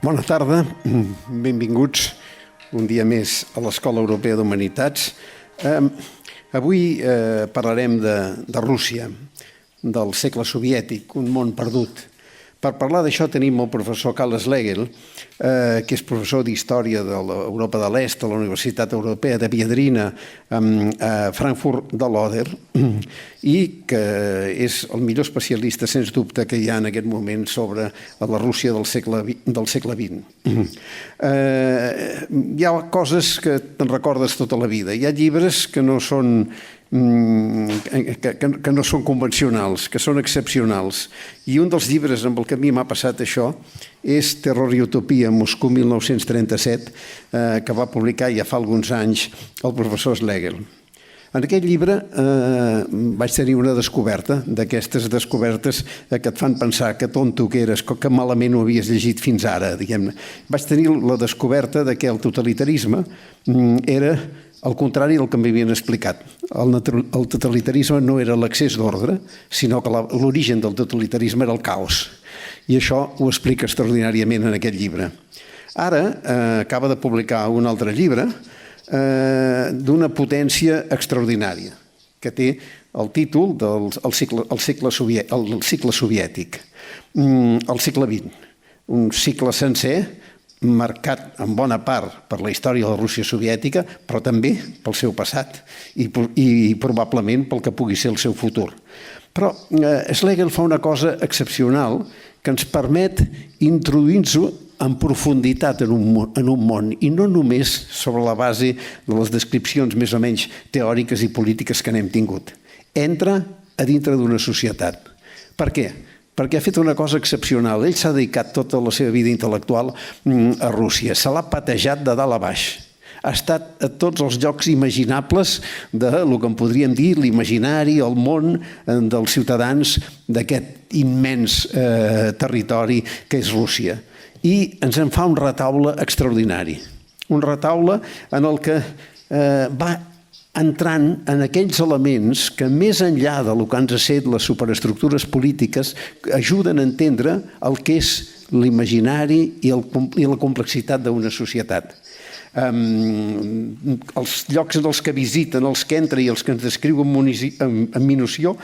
Bona tarda, benvinguts un dia més a l'Escola Europea d'Humanitats. Avui parlarem de Rússia, del segle soviètic, un món perdut. Per parlar d'això tenim el professor Karl Schlegel, que és professor d'Història de l'Europa de l'Est a la Universitat Europea de Viadrina a Frankfurt de l'Oder i que és el millor especialista, sens dubte, que hi ha en aquest moment sobre la Rússia del segle XX. Hi ha coses que te'n recordes tota la vida. Hi ha llibres que no són convencionals, que són excepcionals. I un dels llibres amb el que a mi m'ha passat això és Terror i Utopia, Moscou 1937, que va publicar ja fa alguns anys el professor Schlegel. En aquest llibre vaig tenir una descoberta, d'aquestes descobertes que et fan pensar que tonto que eres, que malament ho havies llegit fins ara, diguem-ne. Vaig tenir la descoberta que el totalitarisme era al contrari del que m'havien explicat. El totalitarisme no era l'excés d'ordre, sinó que l'origen del totalitarisme era el caos. I això ho explica extraordinàriament en aquest llibre. Ara acaba de publicar un altre llibre d'una potència extraordinària, que té el títol del cicle soviètic, el segle XX, un cicle sencer marcat en bona part per la història de la Rússia soviètica, però també pel seu passat i probablement pel que pugui ser el seu futur. Però Schlegel fa una cosa excepcional que ens permet introduir-nos en profunditat en un món i no només sobre la base de les descripcions més o menys teòriques i polítiques que n'hem tingut. Entra a dintre d'una societat. Per què? Perquè ha fet una cosa excepcional. Ell s'ha dedicat tota la seva vida intel·lectual a Rússia. Se l'ha patejat de dalt a baix. Ha estat a tots els llocs imaginables del que en podríem dir l'imaginari, el món dels ciutadans d'aquest immens territori que és Rússia. I ens en fa un retaule extraordinari. Un retaule en el que va entrant en aquells elements que més enllà del que ens ha set les superestructures polítiques ajuden a entendre el que és l'imaginari i la complexitat d'una societat. Els llocs en els que visiten, els que entra i els que ens descriu amb minúcia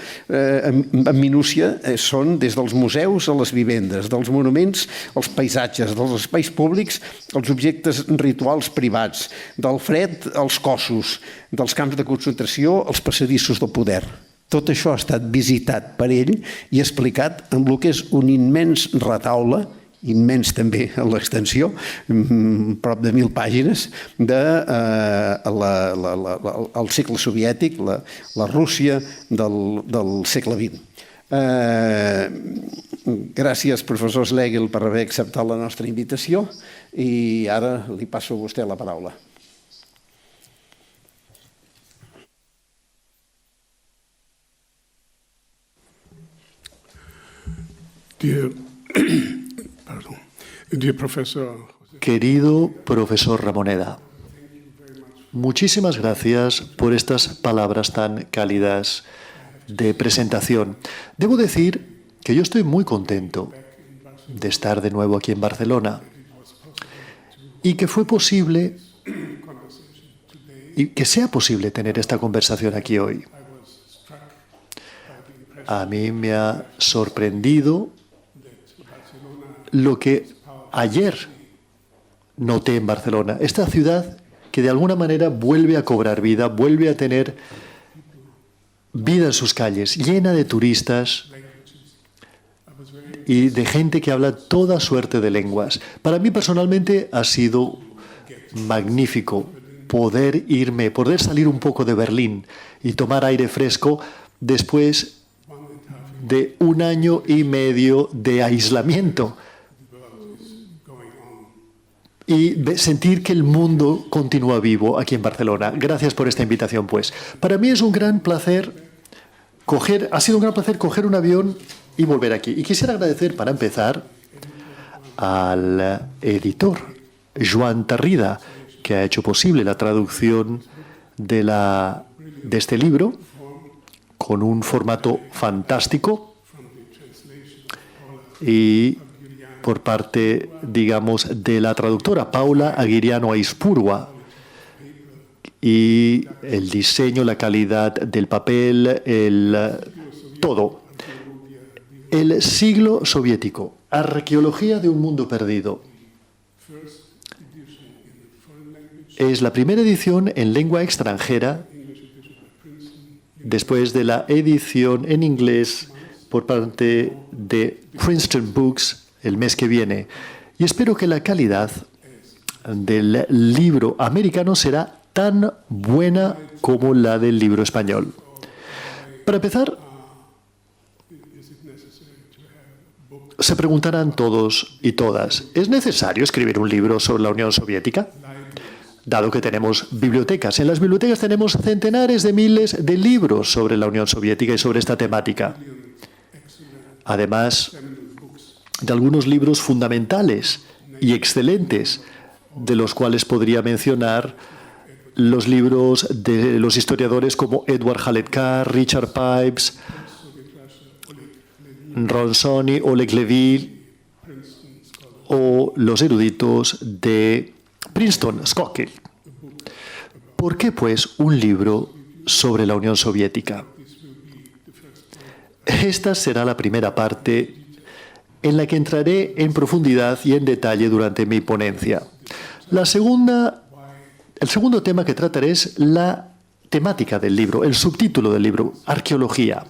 són des dels museus a les vivendes, dels monuments als paisatges, dels espais públics als objectes rituals privats, del fred als cossos, dels camps de concentració als passadissos del poder. Tot això ha estat visitat per ell i explicat en el que és un immens retaule, immens també en l'extensió, prop de 1.000 pàgines, del segle soviètic, la Rússia del segle XX. Gràcies, professor Schlegel, per haver acceptat la nostra invitació i ara li passo a vostè la paraula. Querido profesor Ramoneda, muchísimas gracias por estas palabras tan cálidas de presentación. Debo decir que yo estoy muy contento de estar de nuevo aquí en Barcelona y que fue posible y que sea posible tener esta conversación aquí hoy. A mí me ha sorprendido lo que ayer noté en Barcelona. Esta ciudad que de alguna manera vuelve a cobrar vida, vuelve a tener vida en sus calles, llena de turistas y de gente que habla toda suerte de lenguas. Para mí personalmente ha sido magnífico poder salir un poco de Berlín y tomar aire fresco después de 1 año y medio de aislamiento y sentir que el mundo continúa vivo aquí en Barcelona. Gracias por esta invitación, pues. Para mí es un gran placer ha sido un gran placer coger un avión y volver aquí. Y quisiera agradecer, para empezar, al editor, Joan Tarrida, que ha hecho posible la traducción de este libro con un formato fantástico y por parte, digamos, de la traductora Paula Aguiriano Aispurua. Y el diseño, la calidad del papel, todo. El siglo soviético, arqueología de un mundo perdido. Es la primera edición en lengua extranjera, después de la edición en inglés por parte de Princeton Books el mes que viene. Y espero que la calidad del libro americano será tan buena como la del libro español. Para empezar, se preguntarán todos y todas, ¿es necesario escribir un libro sobre la Unión Soviética? Dado que tenemos bibliotecas. En las bibliotecas tenemos centenares de miles de libros sobre la Unión Soviética y sobre esta temática. Además de algunos libros fundamentales y excelentes, de los cuales podría mencionar los libros de los historiadores como Edward Hallett Carr, Richard Pipes, Ron Sony, Oleg Levy, o los eruditos de Princeton, Skokiel. ¿Por qué, pues, un libro sobre la Unión Soviética? Esta será la primera parte en la que entraré en profundidad y en detalle durante mi ponencia. El segundo tema que trataré es la temática del libro, el subtítulo del libro, arqueología.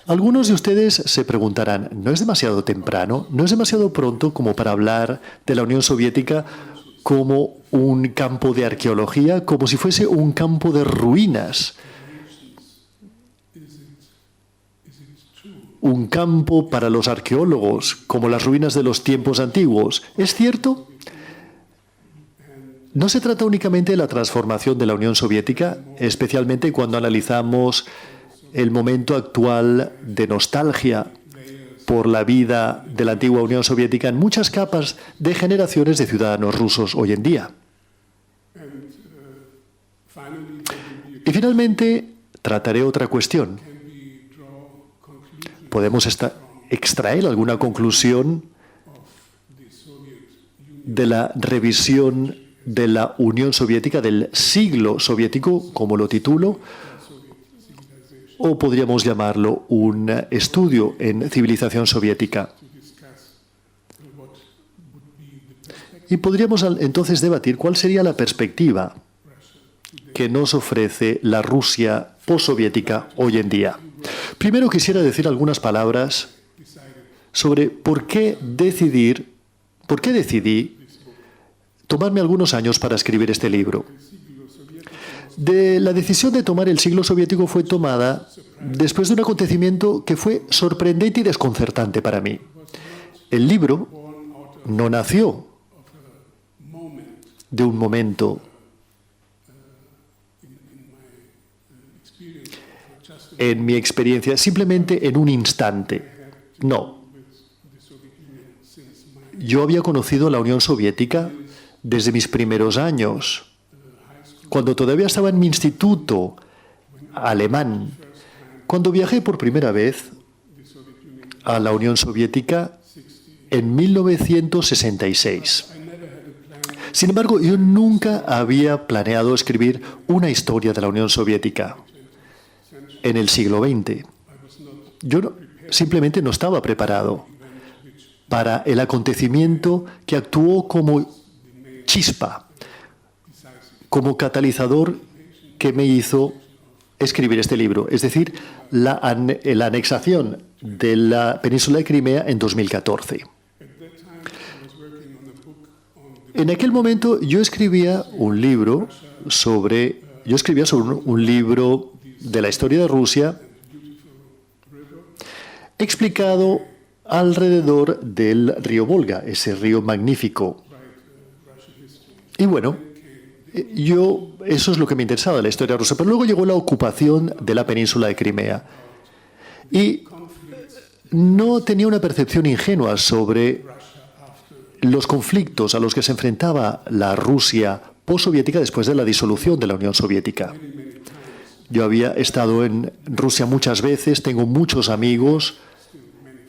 Algunos de ustedes se preguntarán, ¿no es demasiado temprano? ¿No es demasiado pronto como para hablar de la Unión Soviética como un campo de arqueología, como si fuese un campo de ruinas? Un campo para los arqueólogos, como las ruinas de los tiempos antiguos. ¿Es cierto? No se trata únicamente de la transformación de la Unión Soviética, especialmente cuando analizamos el momento actual de nostalgia por la vida de la antigua Unión Soviética en muchas capas de generaciones de ciudadanos rusos hoy en día. Y finalmente, trataré otra cuestión. ¿Podemos extraer alguna conclusión de la revisión de la Unión Soviética, del siglo soviético, como lo titulo? ¿O podríamos llamarlo un estudio en civilización soviética? Y podríamos entonces debatir cuál sería la perspectiva que nos ofrece la Rusia postsoviética hoy en día. Primero quisiera decir algunas palabras sobre por qué decidí tomarme algunos años para escribir este libro. La decisión de tomar el siglo soviético fue tomada después de un acontecimiento que fue sorprendente y desconcertante para mí. El libro no nació de un momento en mi experiencia, simplemente en un instante. No. Yo había conocido la Unión Soviética desde mis primeros años, cuando todavía estaba en mi instituto alemán, cuando viajé por primera vez a la Unión Soviética en 1966. Sin embargo, yo nunca había planeado escribir una historia de la Unión Soviética en el siglo XX. Yo simplemente no estaba preparado para el acontecimiento que actuó como chispa, como catalizador que me hizo escribir este libro, es decir, la anexación de la península de Crimea en 2014. En aquel momento yo escribía un libro sobre un libro de la historia de Rusia explicado alrededor del río Volga, ese río magnífico. Y bueno, eso es lo que me interesaba de la historia rusa. Pero luego llegó la ocupación de la península de Crimea. Y no tenía una percepción ingenua sobre los conflictos a los que se enfrentaba la Rusia postsoviética después de la disolución de la Unión Soviética. Yo había estado en Rusia muchas veces, tengo muchos amigos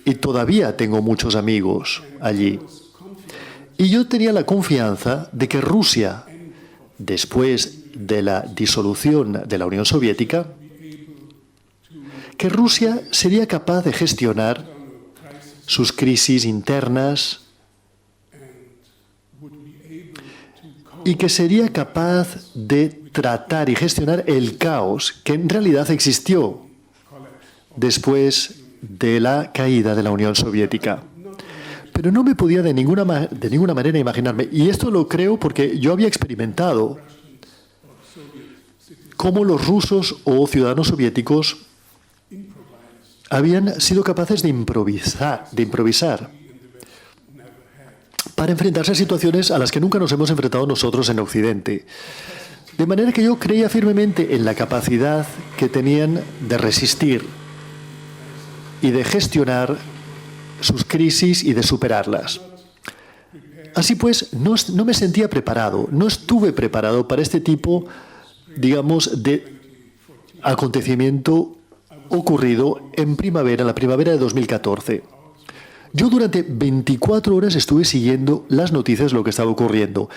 y todavía tengo muchos amigos allí. Y yo tenía la confianza de que Rusia, después de la disolución de la Unión Soviética, que Rusia sería capaz de gestionar sus crisis internas y que sería capaz de tratar y gestionar el caos que en realidad existió después de la caída de la Unión Soviética. Pero no me podía de ninguna manera imaginarme, y esto lo creo porque yo había experimentado cómo los rusos o ciudadanos soviéticos habían sido capaces de improvisar para enfrentarse a situaciones a las que nunca nos hemos enfrentado nosotros en Occidente. De manera que yo creía firmemente en la capacidad que tenían de resistir y de gestionar sus crisis y de superarlas. Así pues, no me sentía preparado, no estuve preparado para este tipo, digamos, de acontecimiento ocurrido en la primavera de 2014. Yo durante 24 horas estuve siguiendo las noticias de lo que estaba ocurriendo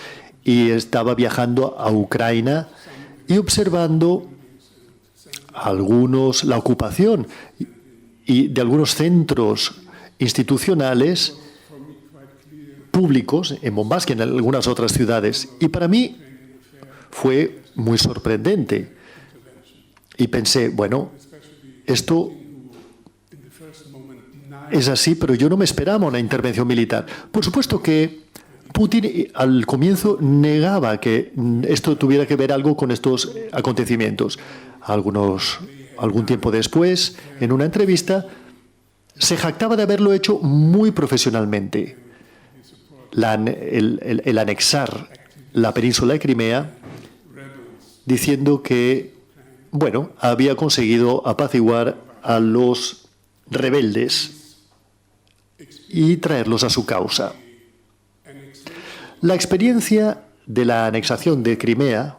y estaba viajando a Ucrania y observando la ocupación y de algunos centros institucionales públicos en Mombasa y en algunas otras ciudades. Y para mí fue muy sorprendente. Y pensé, bueno, esto es así, pero yo no me esperaba una intervención militar. Por supuesto que Putin al comienzo negaba que esto tuviera que ver algo con estos acontecimientos. Algún tiempo después, en una entrevista, se jactaba de haberlo hecho muy profesionalmente. El anexar la península de Crimea, diciendo que, bueno, había conseguido apaciguar a los rebeldes y traerlos a su causa. La experiencia de la anexación de Crimea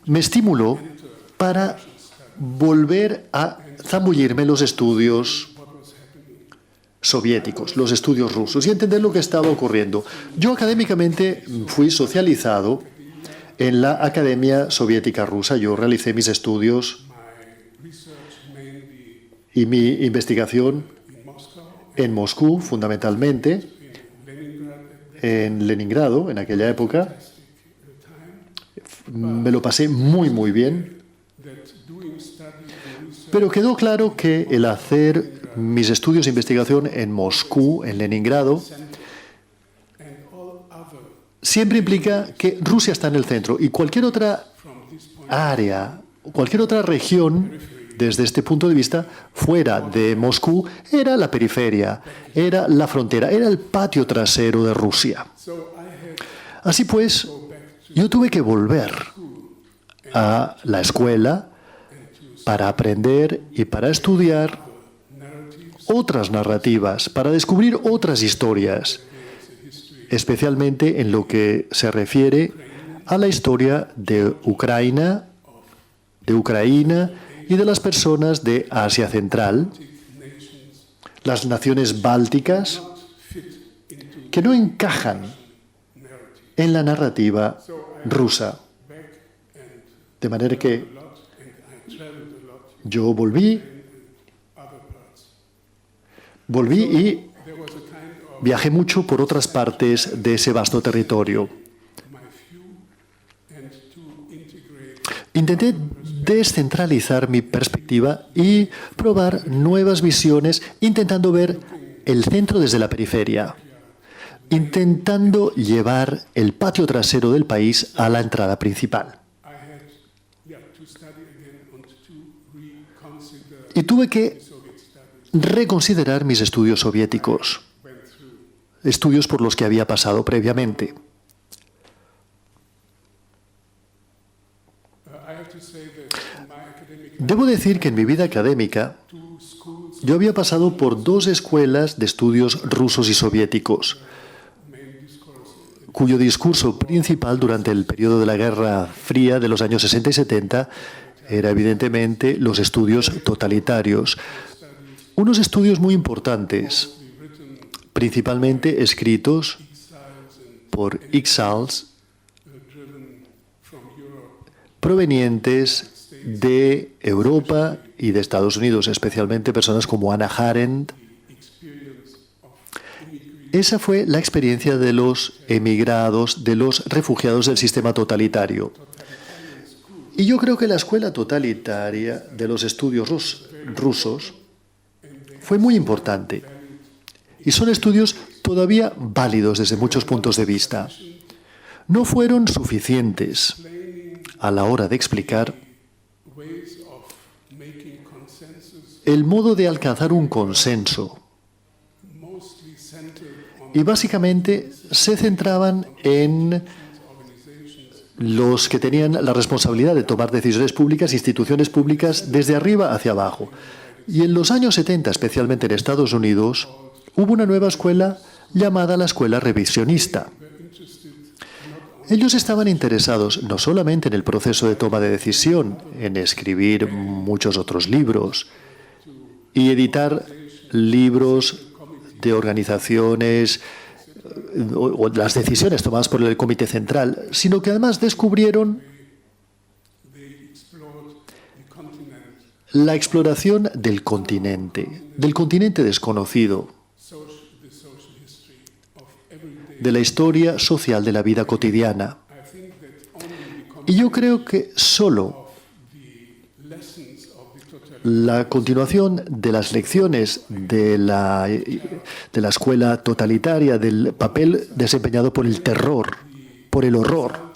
me estimuló para volver a zambullirme en los estudios soviéticos, los estudios rusos, y entender lo que estaba ocurriendo. Yo académicamente fui socializado en la Academia Soviética Rusa. Yo realicé mis estudios y mi investigación en Moscú, fundamentalmente, en Leningrado, en aquella época. Me lo pasé muy, muy bien. Pero quedó claro que el hacer mis estudios de investigación en Moscú, en Leningrado, siempre implica que Rusia está en el centro y cualquier otra área, cualquier otra región, desde este punto de vista, fuera de Moscú, era la periferia, era la frontera, era el patio trasero de Rusia. Así pues, yo tuve que volver a la escuela para aprender y para estudiar otras narrativas, para descubrir otras historias, especialmente en lo que se refiere a la historia de Ucrania y de las personas de Asia Central, las naciones bálticas, que no encajan en la narrativa rusa. De manera que yo volví y viajé mucho por otras partes de ese vasto territorio. Intenté descentralizar mi perspectiva y probar nuevas visiones, intentando ver el centro desde la periferia, intentando llevar el patio trasero del país a la entrada principal. Y tuve que reconsiderar mis estudios soviéticos, estudios por los que había pasado previamente. Debo decir que en mi vida académica yo había pasado por dos escuelas de estudios rusos y soviéticos, cuyo discurso principal durante el periodo de la Guerra Fría de los años 60 y 70 era evidentemente los estudios totalitarios. unos estudios muy importantes, principalmente escritos por exiles provenientes de Europa y de Estados Unidos, especialmente personas como Hannah Arendt. Esa fue la experiencia de los emigrados, de los refugiados del sistema totalitario. Y yo creo que la escuela totalitaria de los estudios rusos fue muy importante. Y son estudios todavía válidos desde muchos puntos de vista. No fueron suficientes a la hora de explicar el modo de alcanzar un consenso. Y básicamente se centraban en los que tenían la responsabilidad de tomar decisiones públicas, instituciones públicas, desde arriba hacia abajo. Y en los años 70, especialmente en Estados Unidos, hubo una nueva escuela llamada la escuela revisionista. Ellos estaban interesados no solamente en el proceso de toma de decisión, en escribir muchos otros libros y editar libros de organizaciones o las decisiones tomadas por el Comité Central, sino que además descubrieron la exploración del continente desconocido, de la historia social de la vida cotidiana. Y yo creo que solo la continuación de las lecciones de la escuela totalitaria, del papel desempeñado por el terror, por el horror,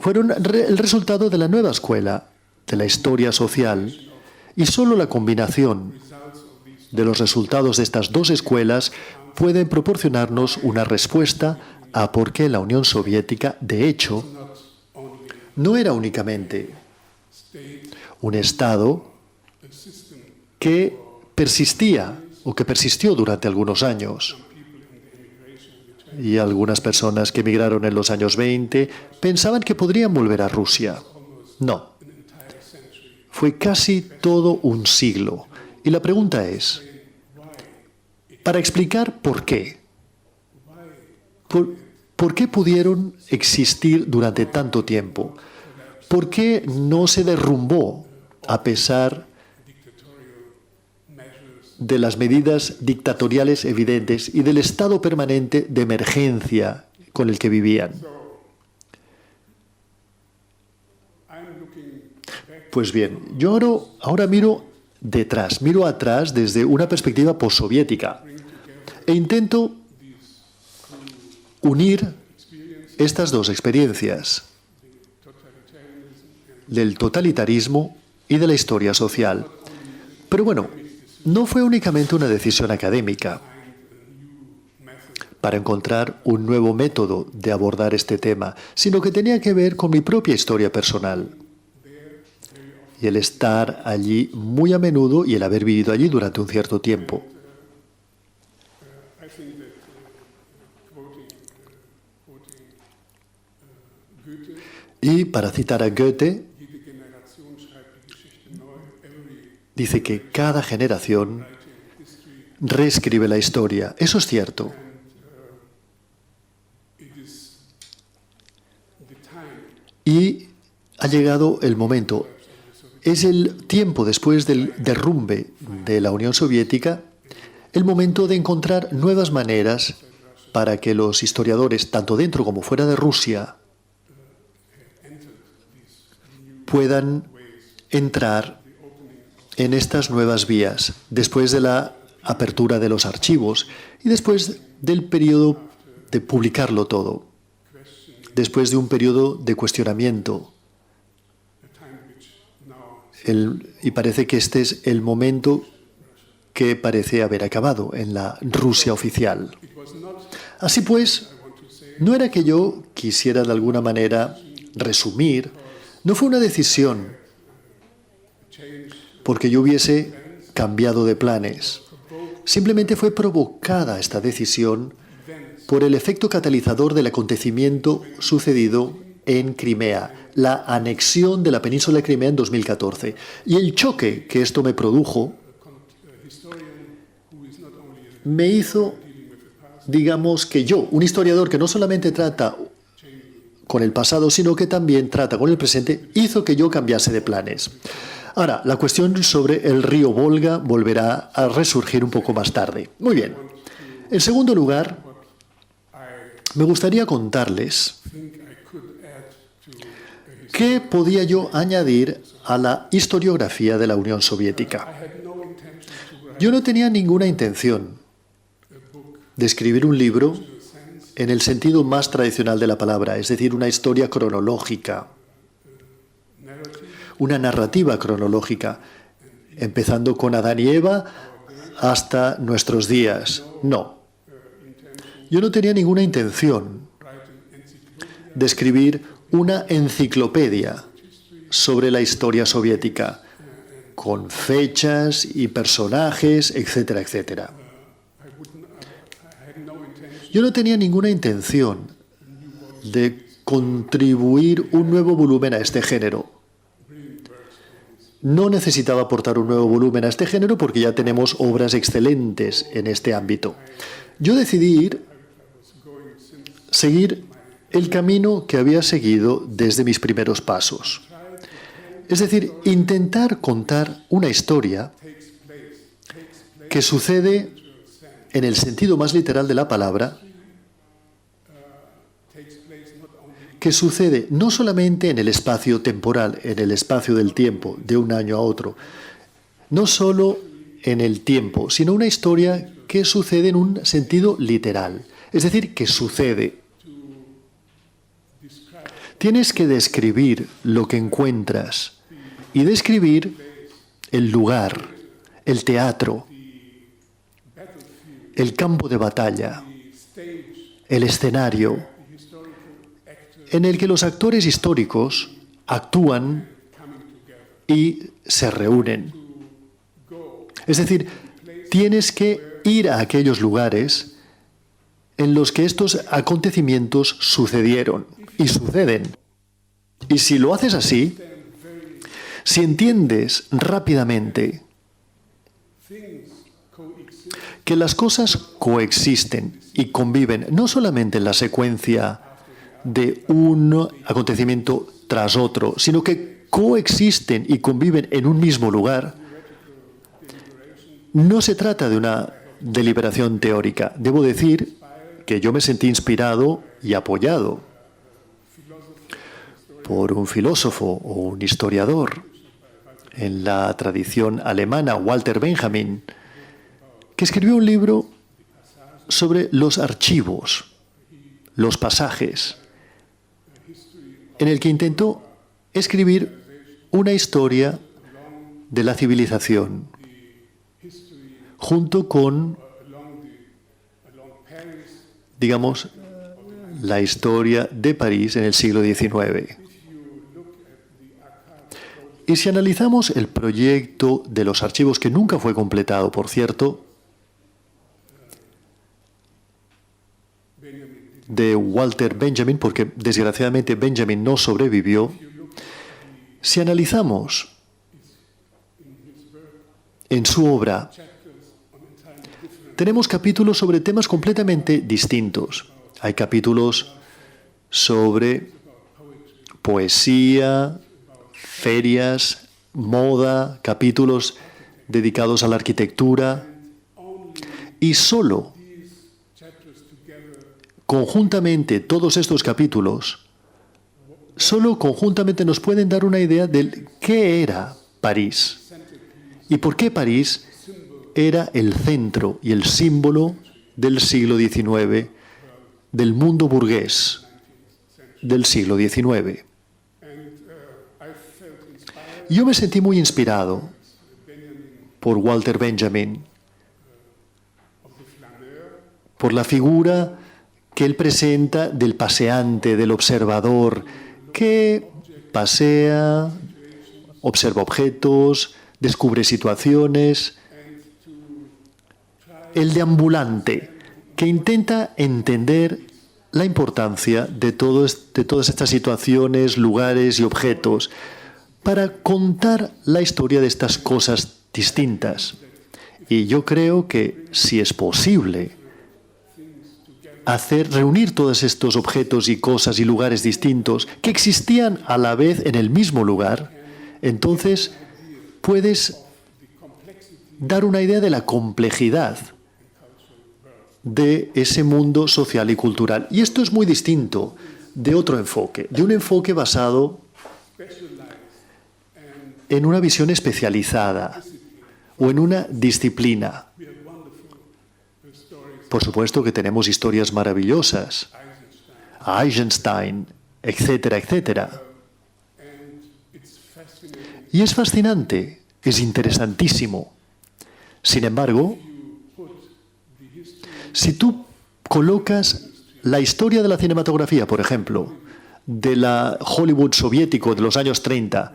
fueron el resultado de la nueva escuela, de la historia social, y solo la combinación de los resultados de estas dos escuelas pueden proporcionarnos una respuesta a por qué la Unión Soviética, de hecho, no era únicamente un Estado que persistía o que persistió durante algunos años. Y algunas personas que emigraron en los años 20 pensaban que podrían volver a Rusia. No. Fue casi todo un siglo. Y la pregunta es, para explicar por qué. ¿Por qué pudieron existir durante tanto tiempo? ¿Por qué no se derrumbó a pesar de las medidas dictatoriales evidentes y del estado permanente de emergencia con el que vivían? Pues bien, yo ahora miro atrás desde una perspectiva postsoviética e intento unir estas dos experiencias del totalitarismo y de la historia social. Pero bueno, no fue únicamente una decisión académica para encontrar un nuevo método de abordar este tema, sino que tenía que ver con mi propia historia personal y el estar allí muy a menudo y el haber vivido allí durante un cierto tiempo. Y para citar a Goethe, dice que cada generación reescribe la historia. Eso es cierto. Y ha llegado el momento. Es el tiempo después del derrumbe de la Unión Soviética, el momento de encontrar nuevas maneras para que los historiadores, tanto dentro como fuera de Rusia, puedan entrar en estas nuevas vías, después de la apertura de los archivos y después del periodo de publicarlo todo, después de un periodo de cuestionamiento. Y parece que este es el momento que parece haber acabado en la Rusia oficial. Así pues, no era que yo quisiera de alguna manera resumir, no fue una decisión porque yo hubiese cambiado de planes. Simplemente fue provocada esta decisión por el efecto catalizador del acontecimiento sucedido en Crimea, la anexión de la península de Crimea en 2014, y el choque que esto me produjo me hizo, digamos que yo, un historiador que no solamente trata con el pasado, sino que también trata con el presente, hizo que yo cambiase de planes. Ahora, la cuestión sobre el río Volga volverá a resurgir un poco más tarde. Muy bien. En segundo lugar, me gustaría contarles qué podía yo añadir a la historiografía de la Unión Soviética. Yo no tenía ninguna intención de escribir un libro en el sentido más tradicional de la palabra, es decir, una historia cronológica, una narrativa cronológica, empezando con Adán y Eva hasta nuestros días. No. Yo no tenía ninguna intención de escribir una enciclopedia sobre la historia soviética, con fechas y personajes, etcétera, etcétera. Yo no tenía ninguna intención de contribuir un nuevo volumen a este género. No necesitaba aportar un nuevo volumen a este género porque ya tenemos obras excelentes en este ámbito. Yo decidí seguir el camino que había seguido desde mis primeros pasos. Es decir, intentar contar una historia que sucede en el sentido más literal de la palabra, que sucede no solamente en el espacio temporal, en el espacio del tiempo, de un año a otro, no solo en el tiempo, sino una historia que sucede en un sentido literal, es decir, que sucede. Tienes que describir lo que encuentras y describir el lugar, el teatro, el campo de batalla, el escenario en el que los actores históricos actúan y se reúnen. Es decir, tienes que ir a aquellos lugares en los que estos acontecimientos sucedieron y suceden. Y si lo haces así, si entiendes rápidamente que las cosas coexisten y conviven no solamente en la secuencia de un acontecimiento tras otro, sino que coexisten y conviven en un mismo lugar, no se trata de una deliberación teórica. Debo decir que yo me sentí inspirado y apoyado por un filósofo o un historiador en la tradición alemana, Walter Benjamin, que escribió un libro sobre los archivos, los pasajes, en el que intentó escribir una historia de la civilización, junto con, digamos, la historia de París en el siglo XIX. Y si analizamos el proyecto de los archivos, que nunca fue completado, por cierto, de Walter Benjamin, porque desgraciadamente Benjamin no sobrevivió, si analizamos en su obra, tenemos capítulos sobre temas completamente distintos. Hay capítulos sobre poesía, ferias, moda, capítulos dedicados a la arquitectura, y solo conjuntamente todos estos capítulos, solo conjuntamente nos pueden dar una idea de qué era París y por qué París era el centro y el símbolo del siglo XIX, del mundo burgués del siglo XIX. Yo me sentí muy inspirado por Walter Benjamin, por la figura que él presenta del paseante, del observador, que pasea, observa objetos, descubre situaciones, el deambulante, que intenta entender la importancia de todas estas situaciones, lugares y objetos, para contar la historia de estas cosas distintas. Y yo creo que si es posible reunir todos estos objetos y cosas y lugares distintos que existían a la vez en el mismo lugar, entonces puedes dar una idea de la complejidad de ese mundo social y cultural. Y esto es muy distinto de otro enfoque, de un enfoque basado en una visión especializada o en una disciplina. Por supuesto que tenemos historias maravillosas, Eisenstein, etcétera, etcétera. Y es fascinante, es interesantísimo. Sin embargo, si tú colocas la historia de la cinematografía, por ejemplo, de la Hollywood soviético de los años 30,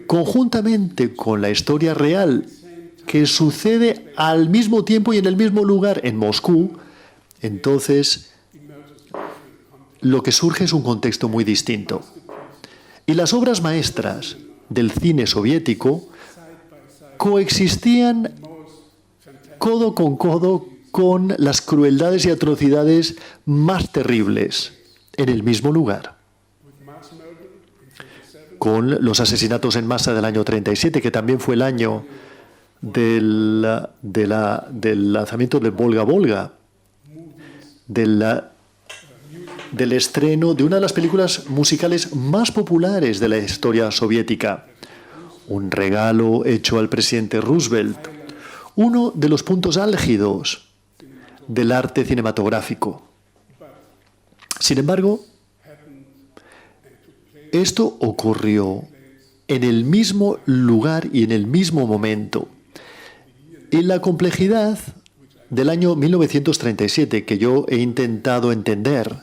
conjuntamente con la historia real que sucede al mismo tiempo y en el mismo lugar en Moscú, entonces lo que surge es un contexto muy distinto. Y las obras maestras del cine soviético coexistían codo con las crueldades y atrocidades más terribles en el mismo lugar. Con los asesinatos en masa del año 37, que también fue el año del lanzamiento del Volga-Volga, del estreno de una de las películas musicales más populares de la historia soviética, un regalo hecho al presidente Roosevelt, uno de los puntos álgidos del arte cinematográfico. Sin embargo, esto ocurrió en el mismo lugar y en el mismo momento. Y la complejidad del año 1937 que yo he intentado entender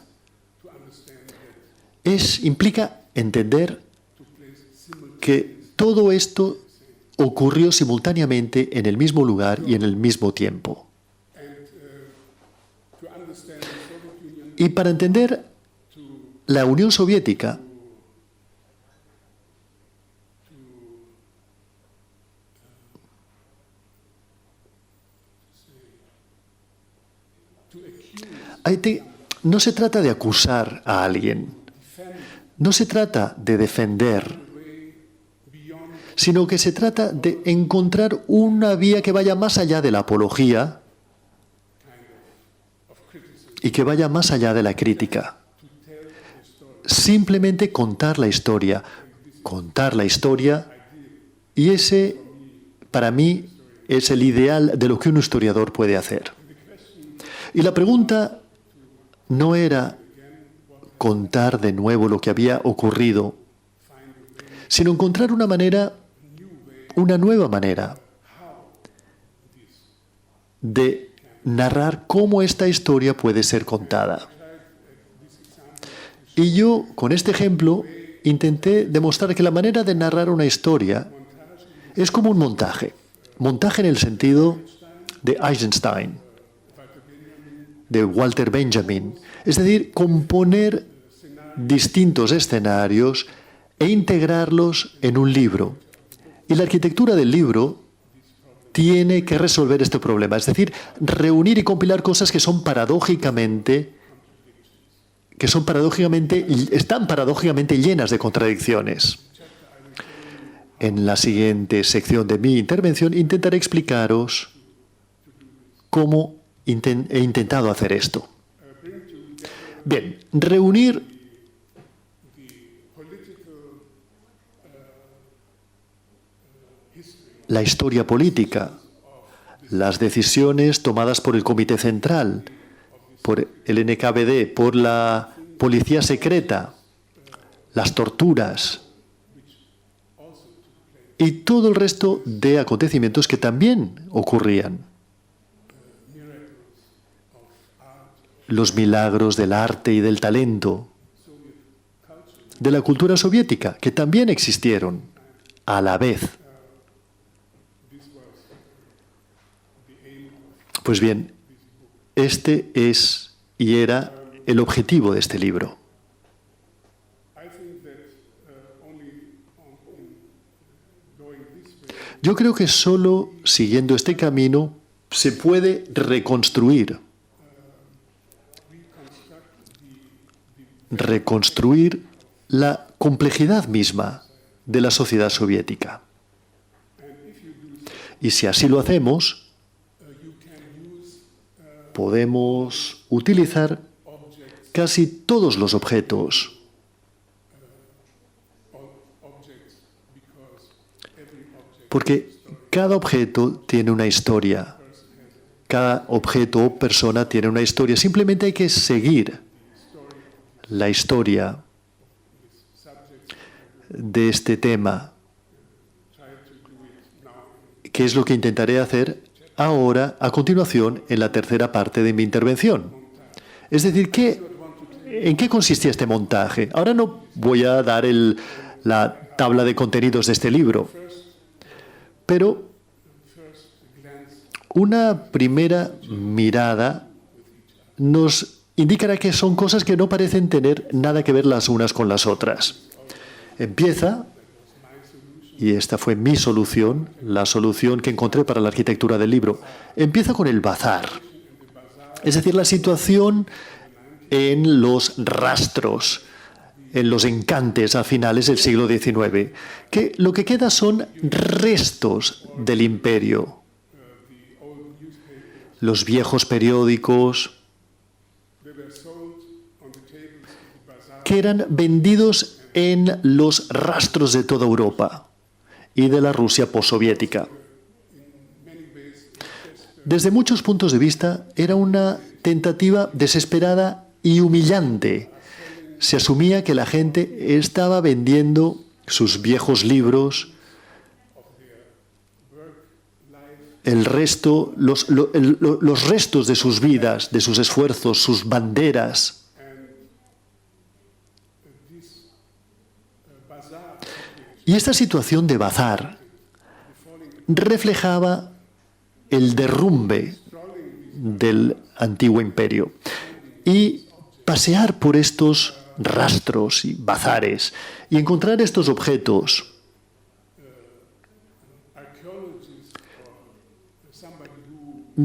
implica entender que todo esto ocurrió simultáneamente en el mismo lugar y en el mismo tiempo. Y para entender la Unión Soviética, no se trata de acusar a alguien, no se trata de defender, sino que se trata de encontrar una vía que vaya más allá de la apología y que vaya más allá de la crítica. Simplemente contar la historia, y ese, para mí, es el ideal de lo que un historiador puede hacer. Y la pregunta no era contar de nuevo lo que había ocurrido, sino encontrar una nueva manera de narrar cómo esta historia puede ser contada. Y yo, con este ejemplo, intenté demostrar que la manera de narrar una historia es como un montaje. Montaje en el sentido de Eisenstein, de Walter Benjamin. Es decir, componer distintos escenarios e integrarlos en un libro. Y la arquitectura del libro tiene que resolver este problema, es decir, reunir y compilar cosas que están paradójicamente llenas de contradicciones. En la siguiente sección de mi intervención intentaré explicaros cómo he intentado hacer esto. Bien, reunir la historia política, las decisiones tomadas por el Comité Central, por el NKVD, por la policía secreta, las torturas y todo el resto de acontecimientos que también ocurrían. Los milagros del arte y del talento, de la cultura soviética, que también existieron a la vez. Pues bien, este es y era el objetivo de este libro. Yo creo que solo siguiendo este camino se puede reconstruir la complejidad misma de la sociedad soviética. Y si así lo hacemos, podemos utilizar casi todos los objetos, porque cada objeto tiene una historia. Cada objeto o persona tiene una historia. Simplemente hay que seguir la historia de este tema, que es lo que intentaré hacer ahora, a continuación, en la tercera parte de mi intervención. Es decir, ¿en qué consistía este montaje? Ahora no voy a dar la tabla de contenidos de este libro, pero una primera mirada nos indicará que son cosas que no parecen tener nada que ver las unas con las otras. Empieza, y esta fue mi solución, la solución que encontré para la arquitectura del libro, empieza con el bazar. Es decir, la situación en los rastros, en los encantes a finales del siglo XIX, que lo que queda son restos del imperio. Los viejos periódicos que eran vendidos en los rastros de toda Europa y de la Rusia postsoviética. Desde muchos puntos de vista, era una tentativa desesperada y humillante. Se asumía que la gente estaba vendiendo sus viejos libros, el resto, los restos de sus vidas, de sus esfuerzos, sus banderas. Y esta situación de bazar reflejaba el derrumbe del antiguo imperio. Y pasear por estos rastros y bazares y encontrar estos objetos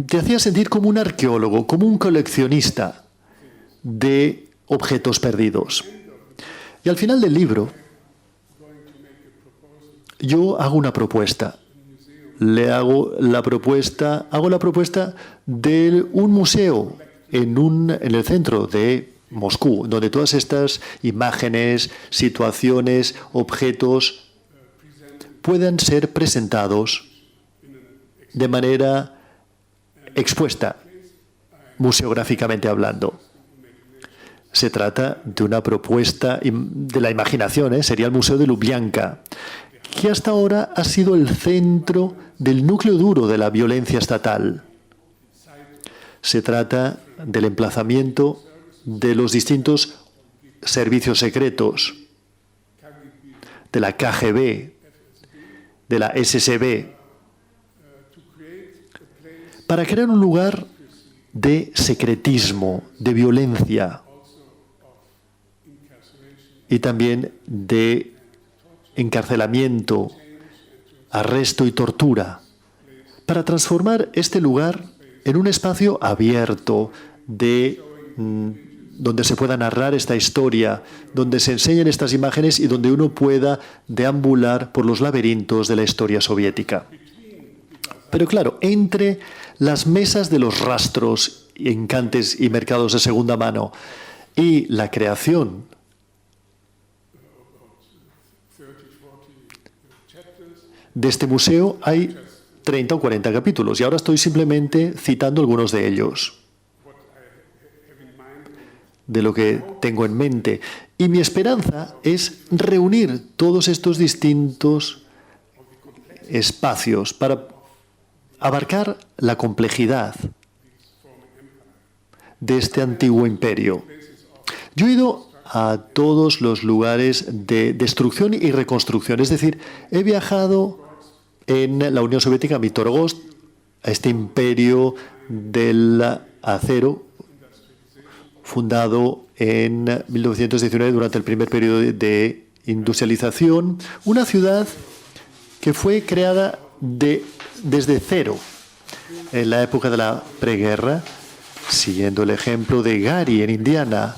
te hacía sentir como un arqueólogo, como un coleccionista de objetos perdidos. Y al final del libro, yo hago una propuesta. Hago la propuesta de un museo en el centro de Moscú, donde todas estas imágenes, situaciones, objetos puedan ser presentados de manera expuesta, museográficamente hablando. Se trata de una propuesta de la imaginación, sería el Museo de Lubyanka, que hasta ahora ha sido el centro del núcleo duro de la violencia estatal. Se trata del emplazamiento de los distintos servicios secretos, de la KGB, de la SSB, para crear un lugar de secretismo, de violencia y también de encarcelamiento, arresto y tortura, para transformar este lugar en un espacio abierto donde se pueda narrar esta historia, donde se enseñen estas imágenes y donde uno pueda deambular por los laberintos de la historia soviética. Pero claro, entre las mesas de los rastros, encantes y mercados de segunda mano y la creación de este museo hay 30 o 40 capítulos y ahora estoy simplemente citando algunos de ellos, de lo que tengo en mente. Y mi esperanza es reunir todos estos distintos espacios para abarcar la complejidad de este antiguo imperio. Yo he ido a todos los lugares de destrucción y reconstrucción, es decir, he viajado en la Unión Soviética, a Mitorgost, a este imperio del acero, fundado en 1919 durante el primer periodo de industrialización, una ciudad que fue creada desde cero, en la época de la preguerra, siguiendo el ejemplo de Gary en Indiana.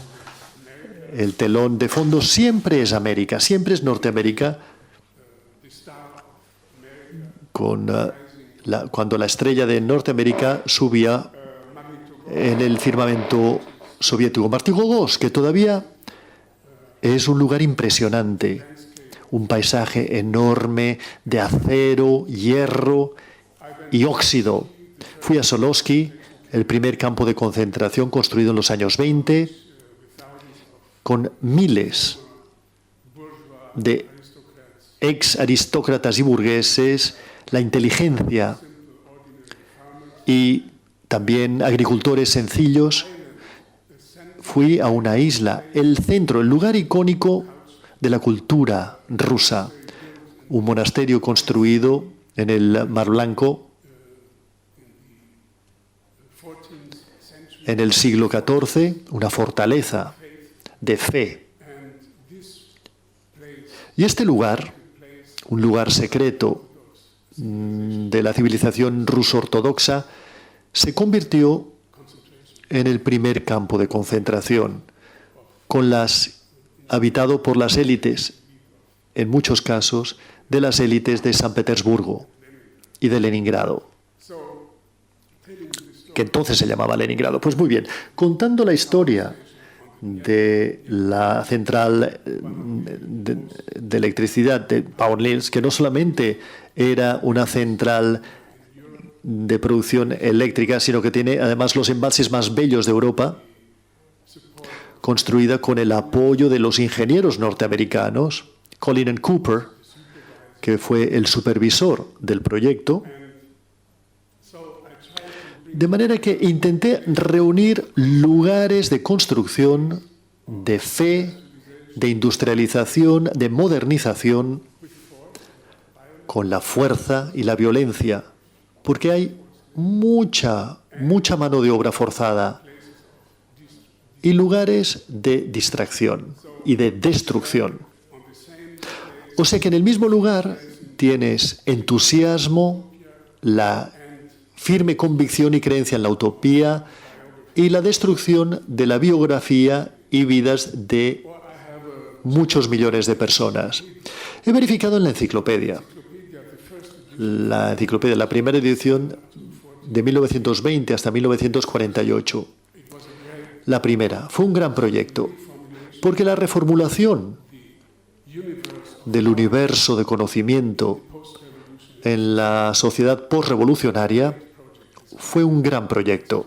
El telón de fondo siempre es América, siempre es Norteamérica, cuando la estrella de Norteamérica subía en el firmamento soviético. Martigogos, que todavía es un lugar impresionante, un paisaje enorme de acero, hierro y óxido. Fui a Solovsky, el primer campo de concentración construido en los años 20, con miles de ex aristócratas y burgueses, la inteligencia y también agricultores sencillos. Fui a una isla, el centro, el lugar icónico de la cultura rusa, un monasterio construido en el Mar Blanco en el siglo XIV, una fortaleza de fe. Y este lugar, un lugar secreto de la civilización ruso-ortodoxa, se convirtió en el primer campo de concentración, habitado por las élites, en muchos casos, de las élites de San Petersburgo y de Leningrado, que entonces se llamaba Leningrado. Pues muy bien, contando la historia de la central de electricidad de Power Mills, que no solamente era una central de producción eléctrica, sino que tiene además los embalses más bellos de Europa, construida con el apoyo de los ingenieros norteamericanos, Colin and Cooper, que fue el supervisor del proyecto. De manera que intenté reunir lugares de construcción, de fe, de industrialización, de modernización, con la fuerza y la violencia, porque hay mucha mano de obra forzada y lugares de distracción y de destrucción. O sea que en el mismo lugar tienes entusiasmo, la firme convicción y creencia en la utopía y la destrucción de la biografía y vidas de muchos millones de personas. He verificado en la enciclopedia, la primera edición de 1920 hasta 1948. La primera fue un gran proyecto, porque la reformulación del universo de conocimiento en la sociedad postrevolucionaria fue un gran proyecto.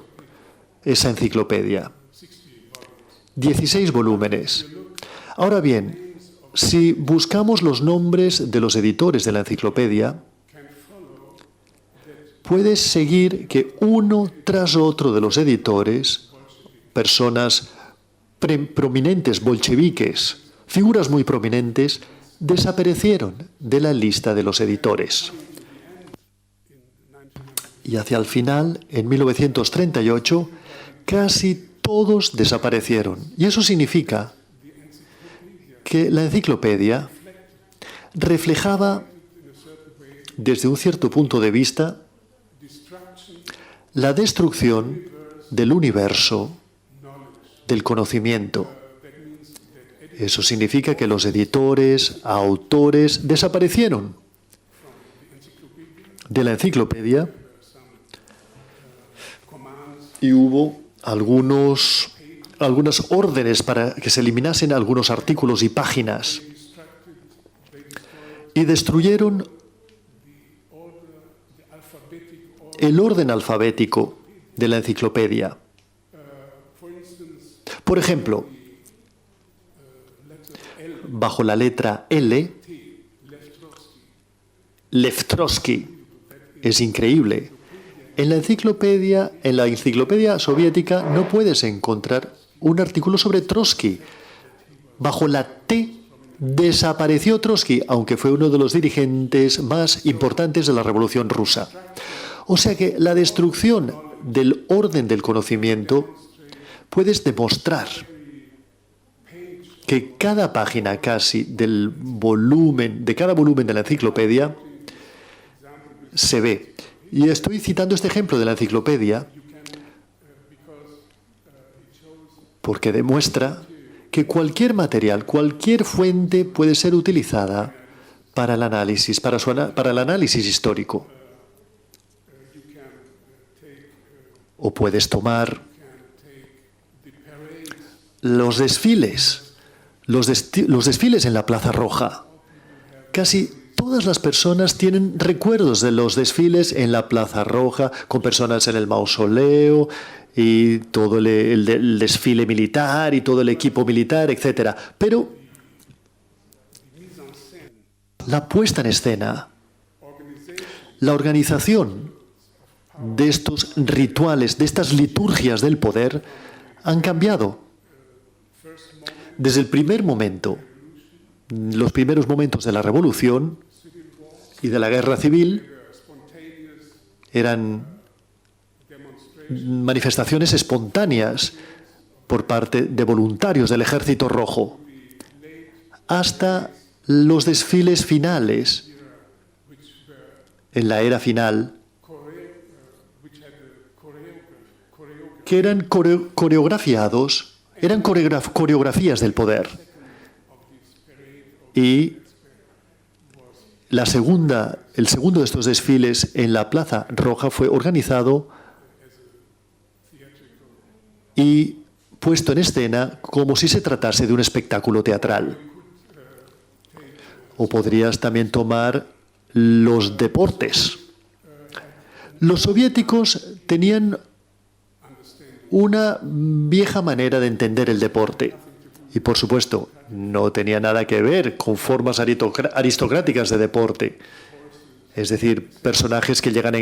Esa enciclopedia. 16 volúmenes. Ahora bien, si buscamos los nombres de los editores de la enciclopedia, puedes seguir que uno tras otro de los editores, personas prominentes, bolcheviques, figuras muy prominentes, desaparecieron de la lista de los editores. Y hacia el final, en 1938, casi todos desaparecieron. Y eso significa que la enciclopedia reflejaba, desde un cierto punto de vista, la destrucción del universo, del conocimiento. Eso significa que los editores, autores, desaparecieron de la enciclopedia y hubo algunas órdenes para que se eliminasen algunos artículos y páginas y destruyeron el orden alfabético de la enciclopedia. Por ejemplo, bajo la letra L, Lev-Trotsky. Es increíble. En la enciclopedia soviética no puedes encontrar un artículo sobre Trotsky. Bajo la T desapareció Trotsky, aunque fue uno de los dirigentes más importantes de la Revolución Rusa. O sea que la destrucción del orden del conocimiento puedes demostrar que cada página casi de cada volumen de la enciclopedia se ve. Y estoy citando este ejemplo de la enciclopedia porque demuestra que cualquier material, cualquier fuente puede ser utilizada para el análisis, para el análisis histórico. O puedes tomar los desfiles en la Plaza Roja. Casi todas las personas tienen recuerdos de los desfiles en la Plaza Roja, con personas en el mausoleo y todo el desfile militar y todo el equipo militar, etc. Pero la puesta en escena, la organización de estos rituales, de estas liturgias del poder, han cambiado. Desde el primer momento, los primeros momentos de la Revolución y de la Guerra Civil, eran manifestaciones espontáneas por parte de voluntarios del Ejército Rojo, hasta los desfiles finales, en la era final, que eran coreografiados, eran coreografías del poder. Y el segundo de estos desfiles en la Plaza Roja fue organizado y puesto en escena como si se tratase de un espectáculo teatral. O podrías también tomar los deportes. Los soviéticos tenían una vieja manera de entender el deporte. Y, por supuesto, no tenía nada que ver con formas aristocráticas de deporte. Es decir, personajes que llegan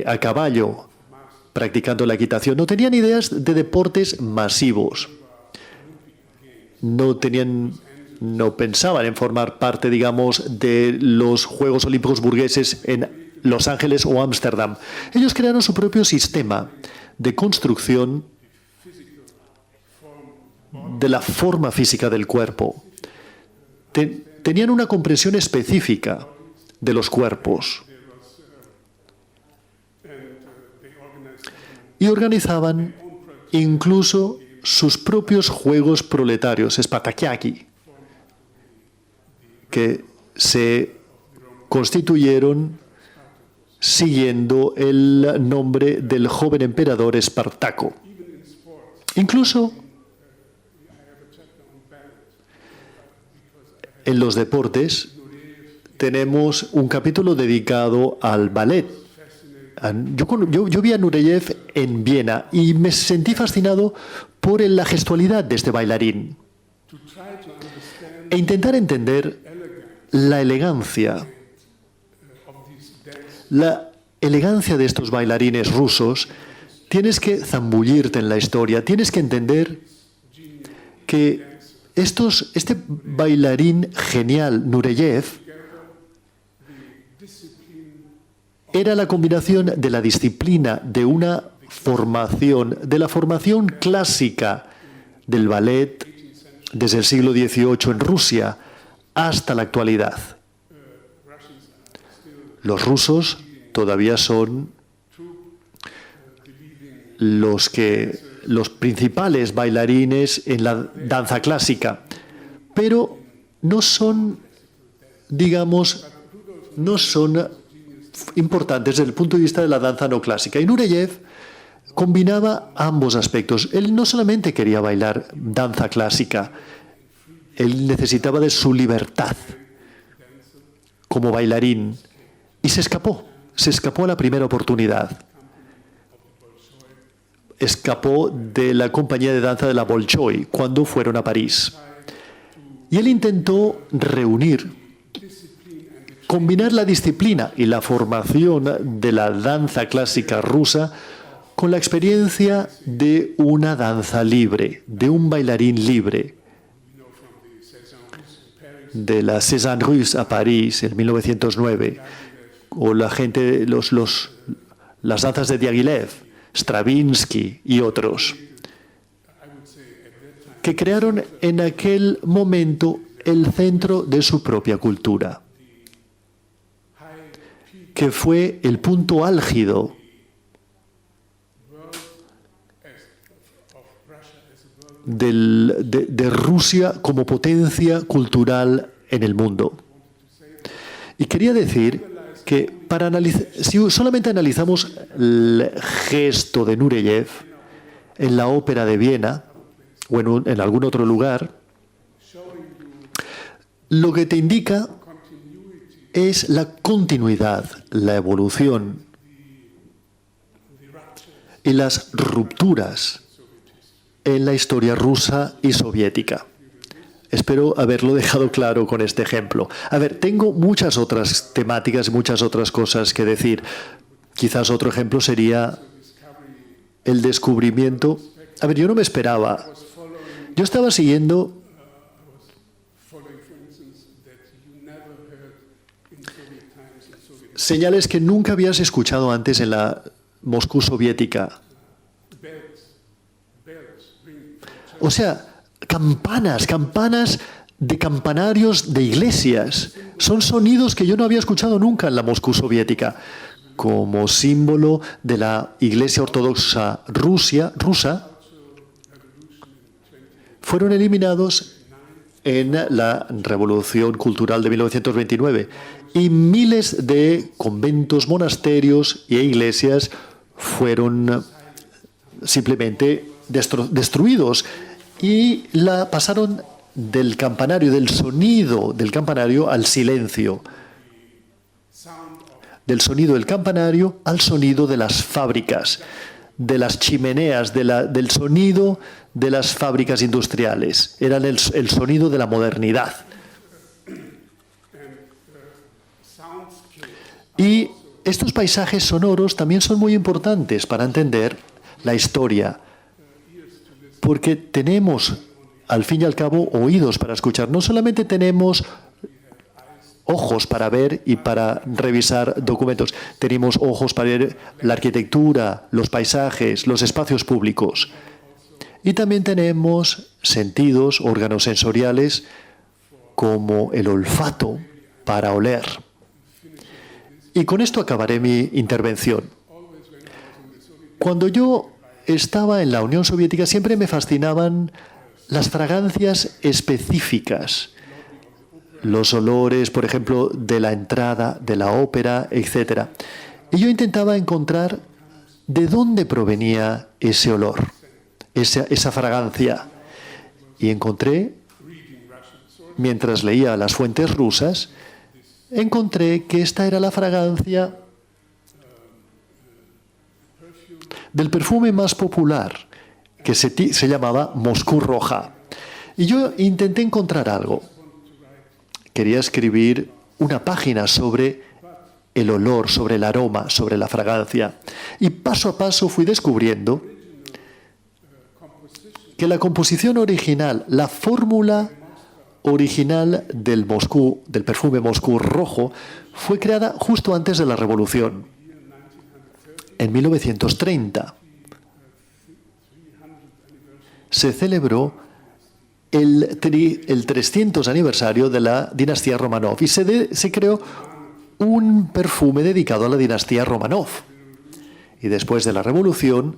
a caballo practicando la equitación. No tenían ideas de deportes masivos. No pensaban en formar parte, digamos, de los Juegos Olímpicos burgueses en Los Ángeles o Ámsterdam. Ellos crearon su propio sistema de construcción de la forma física del cuerpo. Tenían una comprensión específica de los cuerpos y organizaban incluso sus propios juegos proletarios, Spartakiaki, que se constituyeron siguiendo el nombre del joven emperador Espartaco. Incluso en los deportes tenemos un capítulo dedicado al ballet. Yo vi a Nureyev en Viena y me sentí fascinado por la gestualidad de este bailarín e intentar entender la elegancia de estos bailarines rusos. Tienes que zambullirte en la historia, tienes que entender que este bailarín genial, Nureyev, era la combinación de la disciplina de una formación, de la formación clásica del ballet desde el siglo XVIII en Rusia hasta la actualidad. Los rusos todavía son los principales bailarines en la danza clásica, pero no son, digamos, no son importantes desde el punto de vista de la danza no clásica. Y Nureyev combinaba ambos aspectos. Él no solamente quería bailar danza clásica, él necesitaba de su libertad como bailarín y se escapó a la primera oportunidad. Escapó de la compañía de danza de la Bolshoi cuando fueron a París. Y él intentó combinar la disciplina y la formación de la danza clásica rusa con la experiencia de una danza libre, de un bailarín libre. De la Cézanne Russe a París en 1909, o las danzas de Diaghilev, Stravinsky y otros, que crearon en aquel momento el centro de su propia cultura, que fue el punto álgido de Rusia como potencia cultural en el mundo. Y quería decir que si solamente analizamos el gesto de Nureyev en la ópera de Viena o en algún otro lugar, lo que te indica es la continuidad, la evolución y las rupturas en la historia rusa y soviética. Espero haberlo dejado claro con este ejemplo. A ver, tengo muchas otras temáticas, muchas otras cosas que decir. Quizás otro ejemplo sería el descubrimiento. A ver, yo no me esperaba. Yo estaba siguiendo señales que nunca habías escuchado antes en la Moscú soviética. O sea, campanas de campanarios de iglesias. Son sonidos que yo no había escuchado nunca en la Moscú soviética, como símbolo de la Iglesia Ortodoxa rusa. Fueron eliminados en la Revolución Cultural de 1929 y miles de conventos, monasterios e iglesias fueron simplemente destruidos y pasaron del sonido del campanario al silencio, del sonido del campanario al sonido de las fábricas, de las chimeneas, del sonido de las fábricas industriales. Eran el sonido de la modernidad. Y estos paisajes sonoros también son muy importantes para entender la historia, porque tenemos, al fin y al cabo, oídos para escuchar. No solamente tenemos ojos para ver y para revisar documentos, tenemos ojos para ver la arquitectura, los paisajes, los espacios públicos. Y también tenemos sentidos, órganos sensoriales, como el olfato, para oler. Y con esto acabaré mi intervención. Cuando yo estaba en la Unión Soviética, siempre me fascinaban las fragancias específicas, los olores, por ejemplo, de la entrada, de la ópera, etc. Y yo intentaba encontrar de dónde provenía ese olor, esa fragancia. Y encontré, mientras leía las fuentes rusas, encontré que esta era la fragancia del perfume más popular, que se llamaba Moscú Roja. Y yo intenté encontrar algo. Quería escribir una página sobre el olor, sobre el aroma, sobre la fragancia. Y paso a paso fui descubriendo que la composición original, la fórmula original del perfume Moscú Rojo, fue creada justo antes de la Revolución, en 1930. Se celebró el 300 aniversario de la dinastía Romanov y se creó un perfume dedicado a la dinastía Romanov. Y después de la Revolución,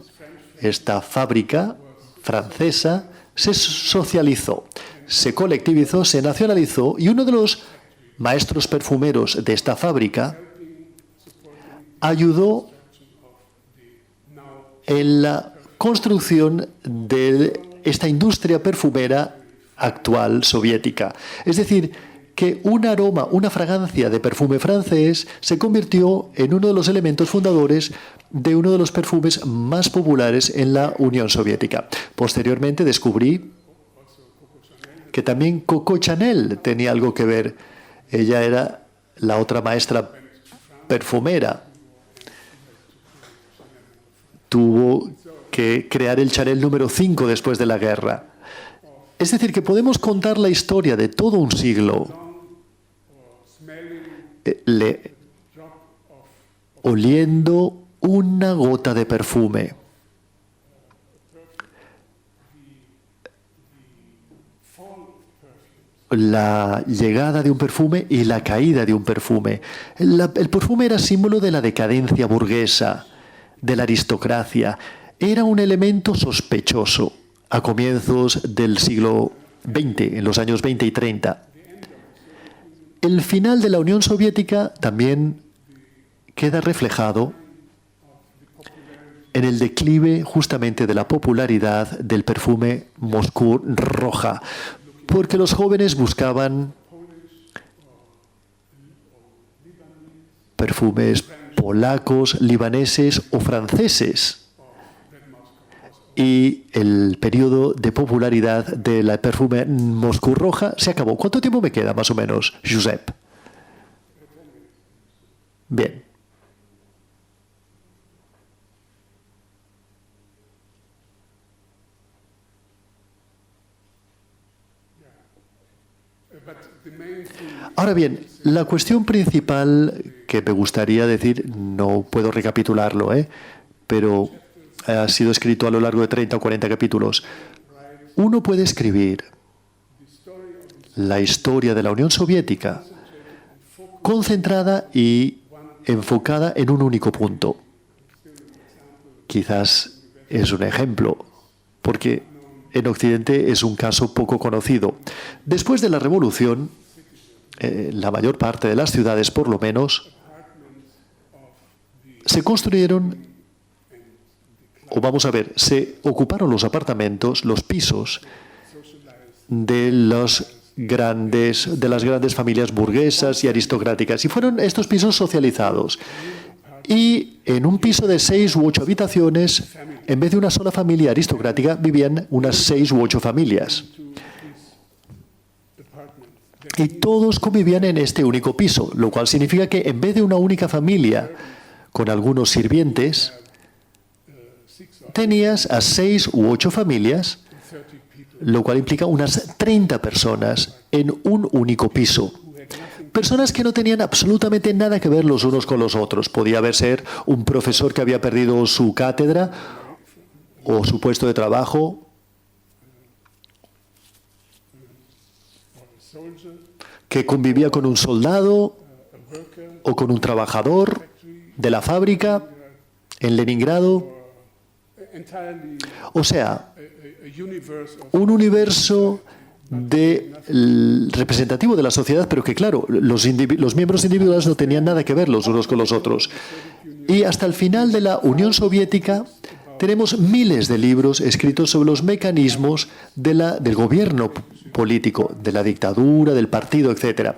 esta fábrica francesa se socializó, se colectivizó, se nacionalizó, y uno de los maestros perfumeros de esta fábrica ayudó en la construcción de esta industria perfumera actual soviética. Es decir, que un aroma, una fragancia de perfume francés se convirtió en uno de los elementos fundadores de uno de los perfumes más populares en la Unión Soviética. Posteriormente descubrí que también Coco Chanel tenía algo que ver. Ella era la otra maestra perfumera. Tuvo que crear el Chanel número 5 después de la guerra. Es decir, que podemos contar la historia de todo un siglo oliendo una gota de perfume. la llegada de un perfume y la caída de un perfume. El perfume era símbolo de la decadencia burguesa, de la aristocracia. Era un elemento sospechoso a comienzos del siglo XX, en los años 20 y 30. El final de la Unión Soviética también queda reflejado en el declive justamente de la popularidad del perfume Moscú Roja, porque los jóvenes buscaban perfumes polacos, libaneses o franceses. Y el periodo de popularidad del perfume Moscú Roja se acabó. ¿Cuánto tiempo me queda, más o menos, Josep? Bien. Ahora bien, la cuestión principal que me gustaría decir, no puedo recapitularlo, pero ha sido escrito a lo largo de 30 o 40 capítulos. Uno puede escribir la historia de la Unión Soviética concentrada y enfocada en un único punto. Quizás es un ejemplo, porque en Occidente es un caso poco conocido. Después de la Revolución, la mayor parte de las ciudades, por lo menos, se construyeron, o vamos a ver, se ocuparon los apartamentos, los pisos de las grandes familias burguesas y aristocráticas, y fueron estos pisos socializados. Y en un piso de 6 u 8 habitaciones, en vez de una sola familia aristocrática, vivían unas 6 u 8 familias. Y todos convivían en este único piso, lo cual significa que en vez de una única familia con algunos sirvientes, tenías a 6 u 8 familias, lo cual implica unas 30 personas en un único piso. Personas que no tenían absolutamente nada que ver los unos con los otros. Podía ser un profesor que había perdido su cátedra o su puesto de trabajo, que convivía con un soldado o con un trabajador de la fábrica en Leningrado. O sea, un universo representativo de la sociedad, pero que, claro, los miembros individuales no tenían nada que ver los unos con los otros. Y hasta el final de la Unión Soviética tenemos miles de libros escritos sobre los mecanismos del gobierno político, de la dictadura, del partido, etc.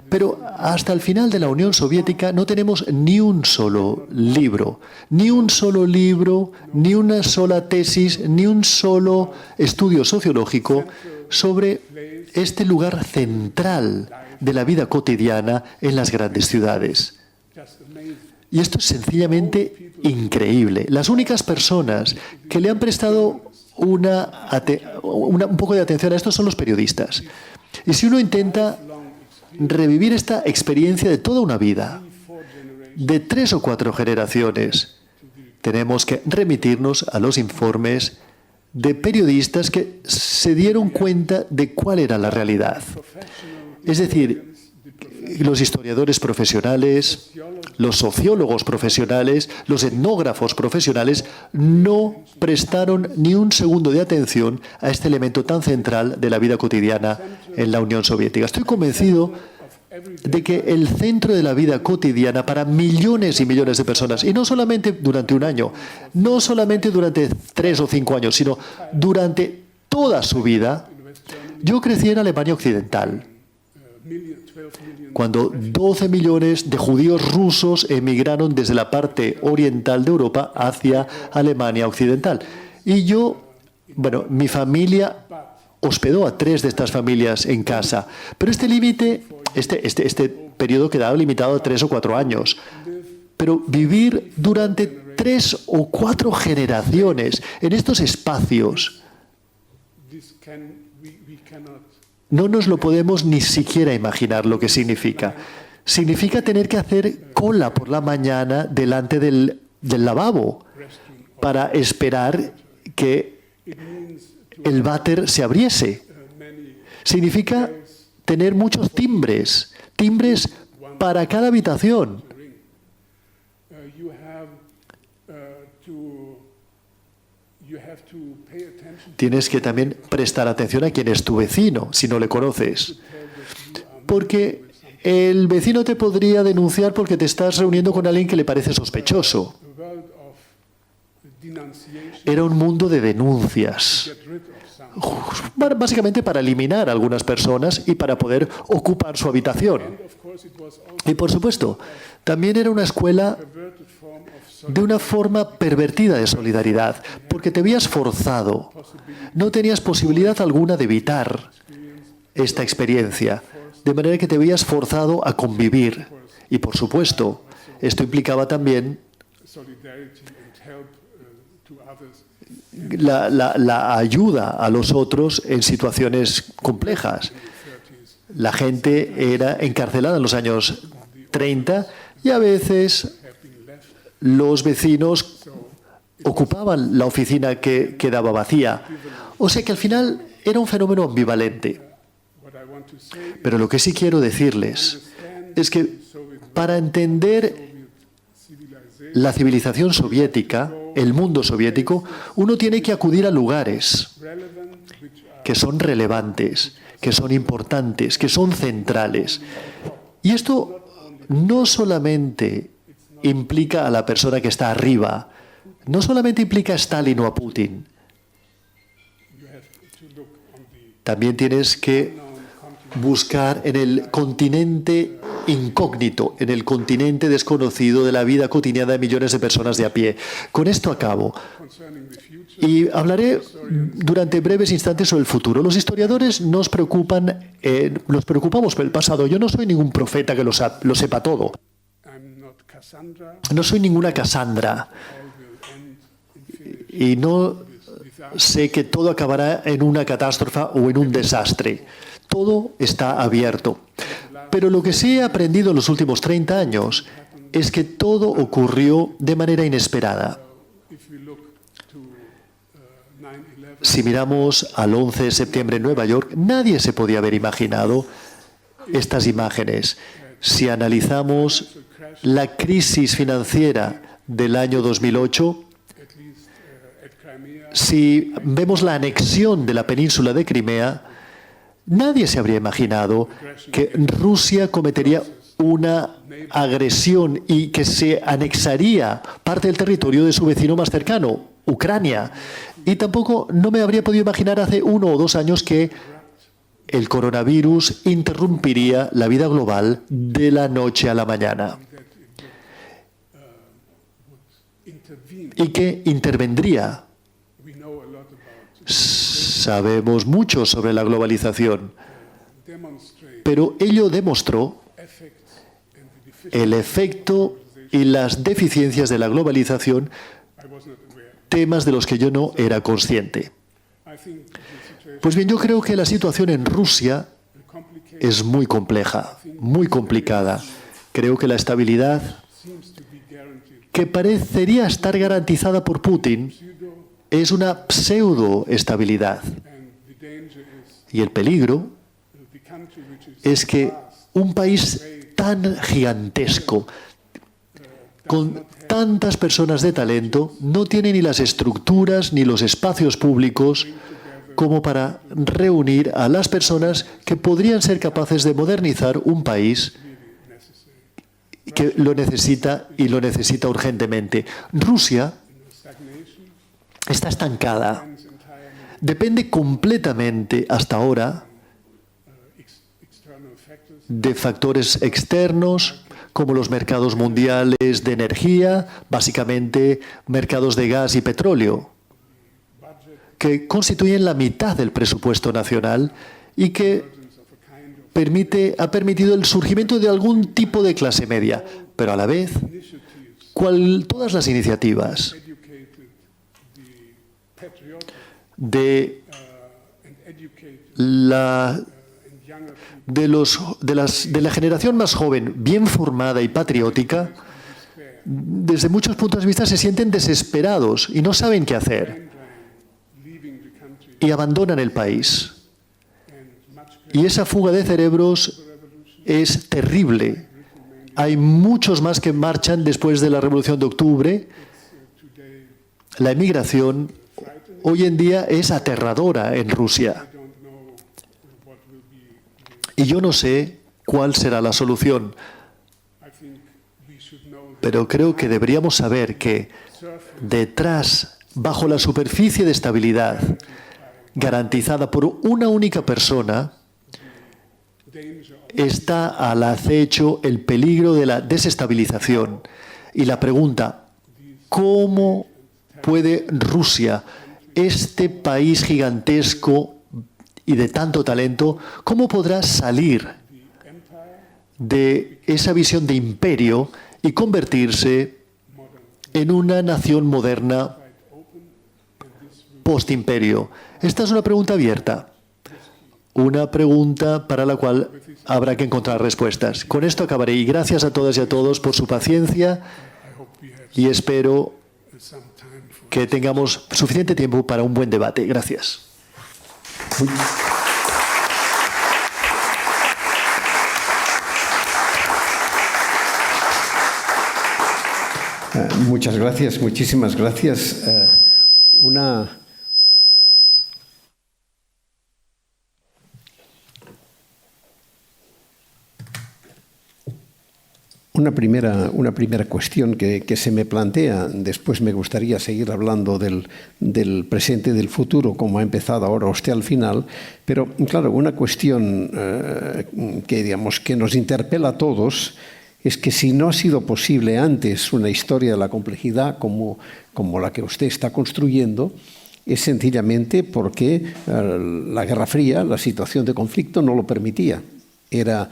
Pero hasta el final de la Unión Soviética no tenemos ni un solo libro, ni una sola tesis, ni un solo estudio sociológico sobre este lugar central de la vida cotidiana en las grandes ciudades. Y esto es sencillamente increíble. Las únicas personas que le han prestado un poco de atención a esto son los periodistas. Y si uno intenta revivir esta experiencia de toda una vida, de 3 o 4 generaciones, tenemos que remitirnos a los informes de periodistas que se dieron cuenta de cuál era la realidad. Es decir, los historiadores profesionales, los sociólogos profesionales, los etnógrafos profesionales no prestaron ni un segundo de atención a este elemento tan central de la vida cotidiana en la Unión Soviética. Estoy convencido de que el centro de la vida cotidiana para millones y millones de personas, y no solamente durante un año, no solamente durante 3 o 5 años, sino durante toda su vida. Yo crecí en Alemania Occidental, cuando 12 millones de judíos rusos emigraron desde la parte oriental de Europa hacia Alemania Occidental. Y mi familia hospedó a 3 de estas familias en casa. Pero este periodo quedaba limitado a 3 o 4 años. Pero vivir durante 3 o 4 generaciones en estos espacios, no nos lo podemos ni siquiera imaginar lo que significa. Significa tener que hacer cola por la mañana delante del lavabo para esperar que el váter se abriese. Significa tener muchos timbres para cada habitación. You have to pay attention Tienes que también prestar atención a quién es tu vecino, si no le conoces. Porque el vecino te podría denunciar porque te estás reuniendo con alguien que le parece sospechoso. a world of denunciation, Era un mundo de denuncias, get rid of some. básicamente para eliminar a algunas personas y para poder ocupar su habitación. And of course it was also Y por supuesto, también era una escuela a perverted form of de una forma pervertida de solidaridad, porque te habías forzado, no tenías posibilidad alguna de evitar esta experiencia, de manera que te habías forzado a convivir. Y por supuesto, esto implicaba también solidarity and help to others. la ayuda a los otros en situaciones complejas. La gente era encarcelada en los años 30 y a veces los vecinos ocupaban la oficina que quedaba vacía. O sea que al final era un fenómeno ambivalente. What I want to say Pero lo que sí quiero decirles es que para entender civilization la civilización soviética, el mundo soviético, uno tiene que acudir a lugares relevant, which are que son relevantes, que son importantes, que son centrales. Y esto no solamente implica a la persona que está arriba, no solamente implica a Stalin o a Putin, you have to look on the también tienes que buscar en el continente incógnito, en el continente desconocido de la vida cotidiana de millones de personas de a pie. Con esto acabo. concerning the future. Y hablaré durante breves instantes sobre el futuro. Los historiadores nos preocupamos por el pasado. Yo no soy ningún profeta que lo sepa todo. I'm not Cassandra. No soy ninguna Cassandra. All will end in finish Y no without sé que todo acabará en una catástrofe o en un desastre. Todo está abierto. Pero lo que sí he aprendido en los últimos 30 años es que todo ocurrió de manera inesperada. if we look to 9/11, Si miramos al 11 de septiembre en Nueva York, nadie se podía haber imaginado estas imágenes. Si analizamos la crisis financiera del año 2008, at least at Crimea, si vemos la anexión de la península de Crimea, nadie se habría imaginado que Rusia cometería una agresión y que se anexaría parte del territorio de su vecino más cercano, Ucrania. Y tampoco no me habría podido imaginar hace 1 o 2 años que el coronavirus interrumpiría la vida global de la noche a la mañana intervene. y que intervendría. We know a lot about Sabemos mucho sobre la globalización, demonstrate pero ello demostró effects and the deficiencies. el efecto y las deficiencias de la globalización, I was not aware. temas de los que yo no era consciente. I think the situation Pues bien, yo creo que la situación en Rusia is complicated. es muy compleja, muy complicada. Creo que la estabilidad Seems to be guaranteed. que parecería estar garantizada por Putin Pseudo, es una pseudo-estabilidad. and the danger is Y el peligro the country which is es que vast, un país tan gigantesco, con tantas personas de talento, no tiene ni las estructuras ni los espacios públicos como para reunir a las personas que podrían ser capaces de modernizar un país que lo necesita y lo necesita urgentemente. Rusia stagnation, está estancada, depends entirely depende completamente hasta ahora external factors. de factores externos como los mercados mundiales de energía, básicamente mercados de gas y petróleo, que constituyen la mitad del presupuesto nacional y que ha permitido el surgimiento de algún tipo de clase media, pero a la vez, todas las iniciativas Educated the patriotic de and educated la and younger people de la generación más joven, bien formada y patriótica, desde muchos puntos de vista se sienten desesperados y no saben qué hacer leaving the country, y abandonan el país. and much Y esa fuga de cerebros es terrible. Hay muchos más que marchan después de la Revolución de Octubre. La emigración hoy en día es aterradora en Rusia. Y yo no sé cuál será la solución, pero creo que deberíamos saber que detrás, bajo la superficie de estabilidad garantizada por una única persona, está al acecho el peligro de la desestabilización. Y la pregunta, ¿cómo puede Rusia, este país gigantesco y de tanto talento, cómo podrá salir de esa visión de imperio y convertirse en una nación moderna post-imperio? Esta es una pregunta abierta, una pregunta para la cual habrá que encontrar respuestas. Con esto acabaré y gracias a todas y a todos por su paciencia y espero que tengamos suficiente tiempo para un buen debate. Gracias. Muchas gracias, muchísimas gracias. Una primera cuestión que se me plantea, después me gustaría seguir hablando del presente y del futuro, como ha empezado ahora usted al final, pero claro, una cuestión que nos interpela a todos es que si no ha sido posible antes una historia de la complejidad como la que usted está construyendo, es sencillamente porque la Guerra Fría, la situación de conflicto, no lo permitía. Era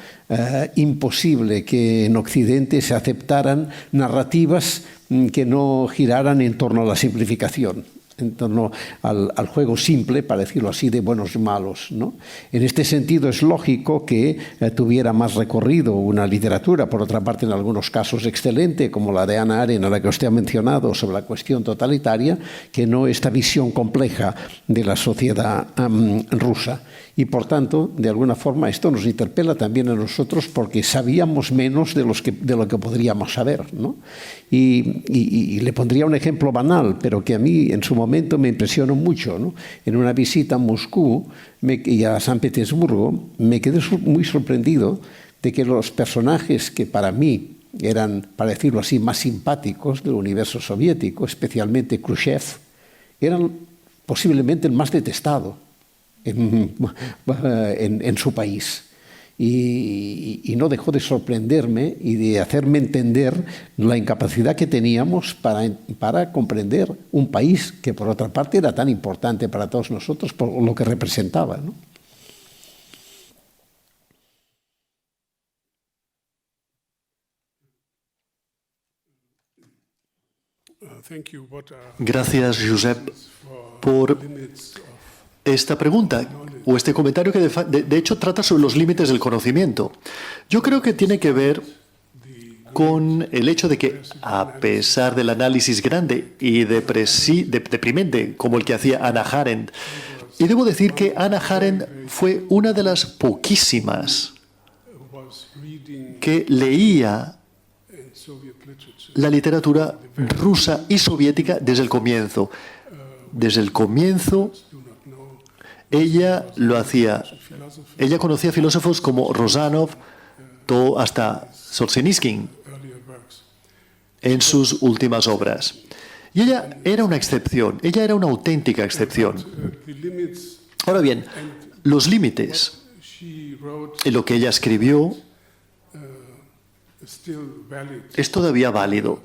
imposible que en Occidente se aceptaran narrativas que no giraran en torno a la simplificación, en torno al juego simple, para decirlo así, de buenos y malos, ¿no? En este sentido es lógico que tuviera más recorrido una literatura, por otra parte en algunos casos excelente, como la de Hannah Arendt, a la que usted ha mencionado, sobre la cuestión totalitaria, que no esta visión compleja de la sociedad rusa. Y por tanto, de alguna forma, esto nos interpela también a nosotros porque sabíamos menos de lo que podríamos saber, ¿no? Y le pondría un ejemplo banal, pero que a mí en su momento me impresionó mucho, ¿no? En una visita a Moscú y a San Petersburgo, me quedé muy sorprendido de que los personajes que para mí eran, para decirlo así, más simpáticos del universo soviético, especialmente Khrushchev, eran posiblemente el más detestado en su país. Y no dejó de sorprenderme y de hacerme entender la incapacidad que teníamos para comprender un país que, por otra parte, era tan importante para todos nosotros por lo que representaba, ¿no? Gracias, Josep, por esta pregunta o este comentario que de hecho trata sobre los límites del conocimiento. Yo creo que tiene que ver con el hecho de que, a pesar del análisis grande y deprimente como el que hacía Hannah Arendt, y debo decir que Hannah Arendt fue una de las poquísimas que leía la literatura rusa y soviética desde el comienzo. Desde el comienzo ella lo hacía. Ella conocía filósofos como Rozanov, hasta Solzhenitsyn en sus últimas obras. Y ella era una excepción, ella era una auténtica excepción. Ahora bien, los límites en lo que ella escribió es todavía válido.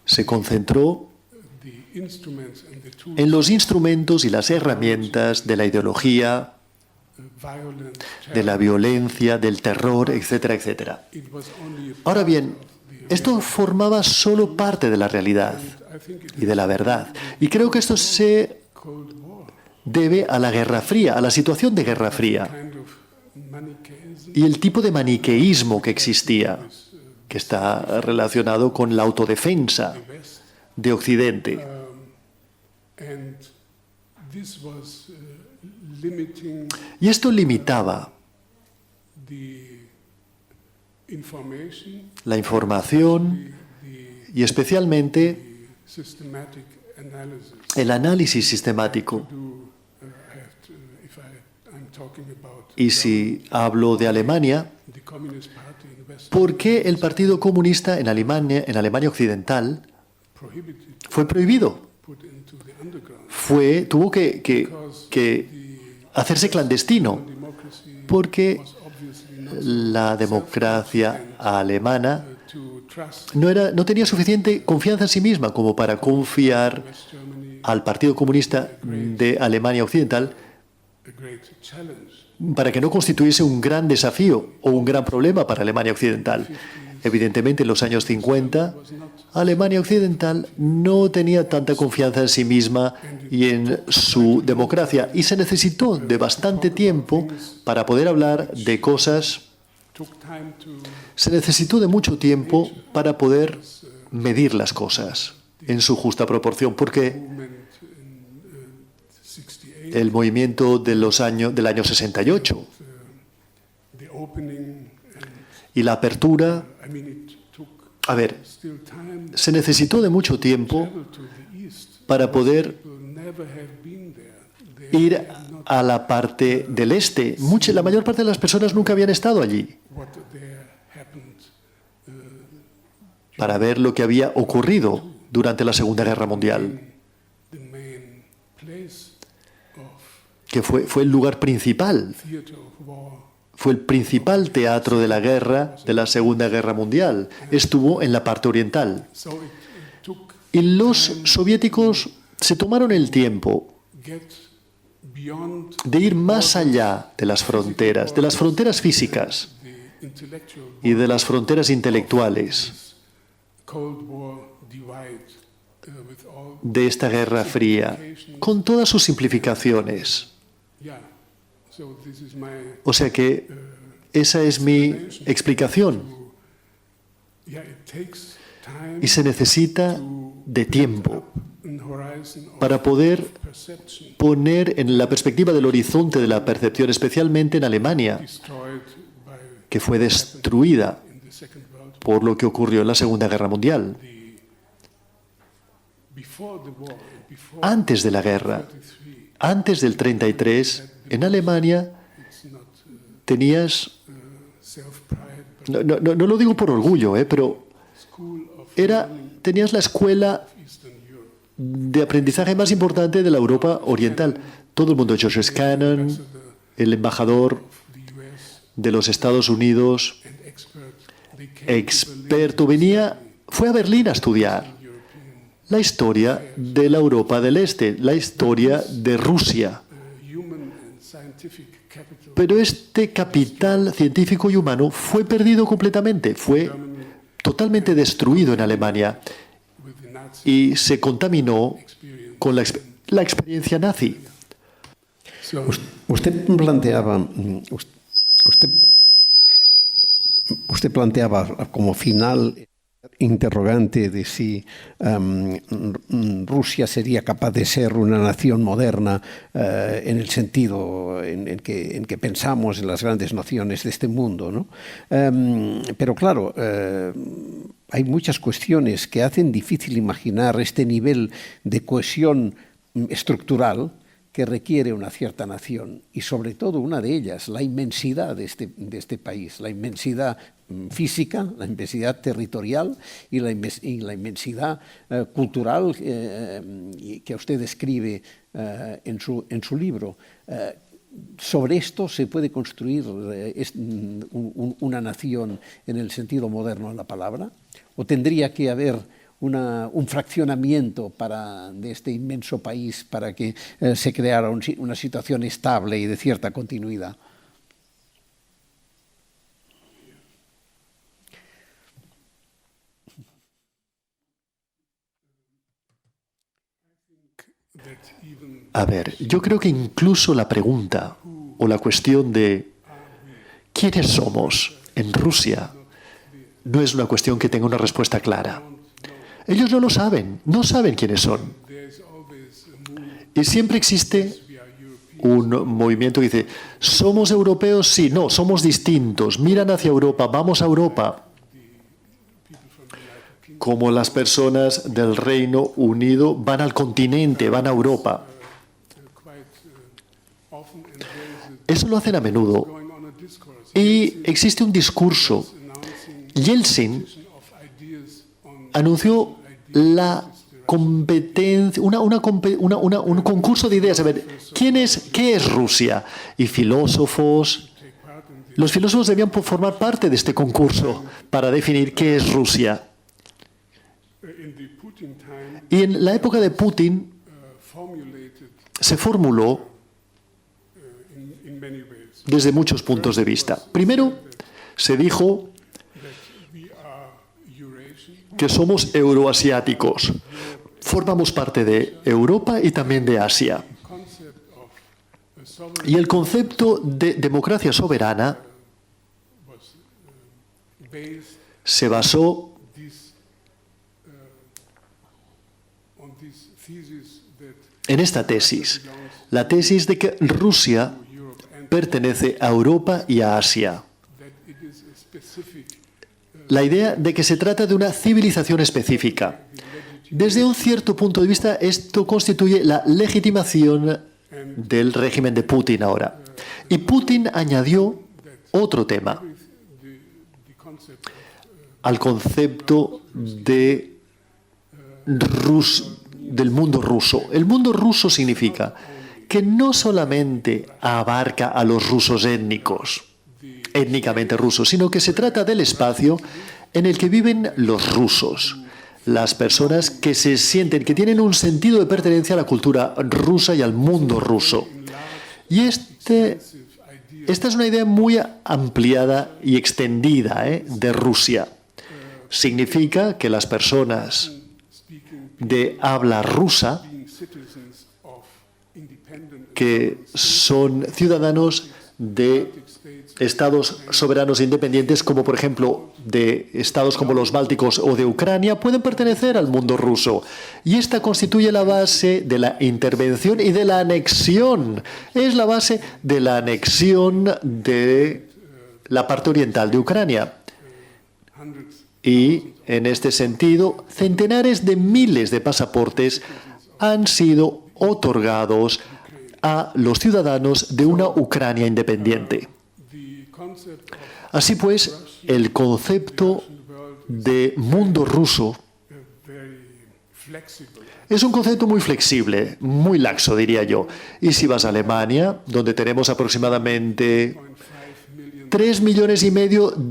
Se concentró en los instrumentos y las herramientas de la ideología, de la violencia, del terror, etcétera, etcétera. Ahora bien, esto formaba solo parte de la realidad y de la verdad. Y creo que esto se debe a la Guerra Fría, a la situación de Guerra Fría y el tipo de maniqueísmo que existía, que está relacionado con la autodefensa de Occidente. limiting Y esto limitaba the information, la información y especialmente the systematic analysis. el análisis sistemático. I'm talking about Y si hablo de Alemania, the Communist Party in West ¿por qué el Partido Comunista en Alemania Occidental prohibited fue prohibido? put into the underground Tuvo que hacerse clandestino, democracy porque was obviously not la democracia alemana to trust no tenía suficiente confianza en sí misma como para confiar West Germany al Partido Comunista de Alemania Occidental a great challenge. para que no constituyese un gran desafío o un gran problema para Alemania Occidental. Evidentemente, en los años 50, Alemania Occidental no tenía tanta confianza en sí misma y en su democracia, y se necesitó de bastante tiempo para poder hablar de cosas. Took time to Se necesitó de mucho tiempo para poder medir las cosas en su justa proporción, porque movement in 68, el movimiento del año 68 the opening, and y la apertura, I mean it took a ver, still time se necesitó de mucho tiempo to the east. para poder People never have been there. They ir have not a la parte del este. La mayor parte de las personas nunca habían estado allí what there happened para ver lo que había ocurrido durante la Segunda Guerra Mundial, the main place of que fue el lugar principal, theater of war. fue el principal teatro de la guerra, de la Segunda Guerra Mundial. Estuvo en la parte oriental. So it took Y los soviéticos se tomaron el tiempo get beyond de ir más allá de las fronteras físicas the intellectual y de las fronteras intelectuales Cold War divide with all de esta Guerra Fría, con todas sus simplificaciones. yeah. So this is my O sea que esa es mi explicación. yeah. It takes time Y se necesita de tiempo and horizon of para poder perception poner en la perspectiva del horizonte de la percepción, especialmente en Alemania, destroyed by que fue destruida in the Second World War. por lo que ocurrió en la Segunda Guerra Mundial. Before the war, before Antes de la guerra, 33, antes del 33, en Alemania it's not tenías, self-pride, but no lo digo por orgullo, pero school of tenías la escuela Eastern Europe. de aprendizaje más importante de la Europa oriental. Todo el mundo, George Cannon, el embajador The US de los Estados Unidos, and experts, they came experto, fue a Berlín a estudiar la historia de la Europa del Este, la historia de Rusia. human and scientific capital. Pero este capital científico y humano fue perdido completamente, fue totalmente destruido en Alemania With the Nazi y se contaminó experience. con la experiencia nazi. So Usted planteaba, usted planteaba como final interrogante de si Rusia sería capaz de ser una nación moderna en el sentido en que pensamos en las grandes naciones de este mundo, ¿no? Pero claro, hay muchas cuestiones que hacen difícil imaginar este nivel de cohesión estructural que requiere una cierta nación, y sobre todo una de ellas, la inmensidad de este país, la inmensidad física, la inmensidad territorial y la inmensidad cultural que usted describe en su libro. Sobre esto se puede construir una nación en el sentido moderno de la palabra, o tendría que haber un fraccionamiento de este inmenso país para que se creara una situación estable y de cierta continuidad. A ver, yo creo que incluso la pregunta o la cuestión de ¿quiénes somos en Rusia? No es una cuestión que tenga una respuesta clara. Ellos no lo saben, no saben quiénes son. there's always a move. Y siempre existe We are European. un movimiento que dice, ¿somos europeos? Sí, no, somos distintos. Miran hacia Europa, vamos a Europa. Como las personas del Reino Unido van al continente, van a Europa. Eso lo hacen a menudo. Y existe un discurso. Yeltsin anunció la competencia, un concurso de ideas. A ver, ¿qué es Rusia? Y los filósofos debían formar parte de este concurso para definir qué es Rusia. Y en la época de Putin se formuló desde muchos puntos de vista. Primero, se dijo que somos euroasiáticos. Formamos parte de Europa y también de Asia. Y el concepto de democracia soberana se basó en esta tesis, la tesis de que Rusia pertenece a Europa y a Asia. La idea de que se trata de una civilización específica. Desde un cierto punto de vista, esto constituye la legitimación del régimen de Putin ahora. Y Putin añadió otro tema al concepto del mundo ruso. El mundo ruso significa que no solamente abarca a los rusos étnicamente rusos, sino que se trata del espacio en el que viven los rusos, las personas que se sienten, que tienen un sentido de pertenencia a la cultura rusa y al mundo ruso. Y esta es una idea muy ampliada y extendida de Rusia. Significa que las personas de habla rusa, que son ciudadanos de estados soberanos e independientes, como por ejemplo de estados como los bálticos o de Ucrania, pueden pertenecer al mundo ruso. Y esta constituye la base de la intervención y de la anexión. Es la base de la anexión de la parte oriental de Ucrania. Y en este sentido, centenares de miles de pasaportes han sido otorgados a los ciudadanos de una Ucrania independiente. Así pues, el concepto de mundo ruso es un concepto muy flexible, muy laxo, diría yo. Y si vas a Alemania, donde tenemos aproximadamente 3,5 millones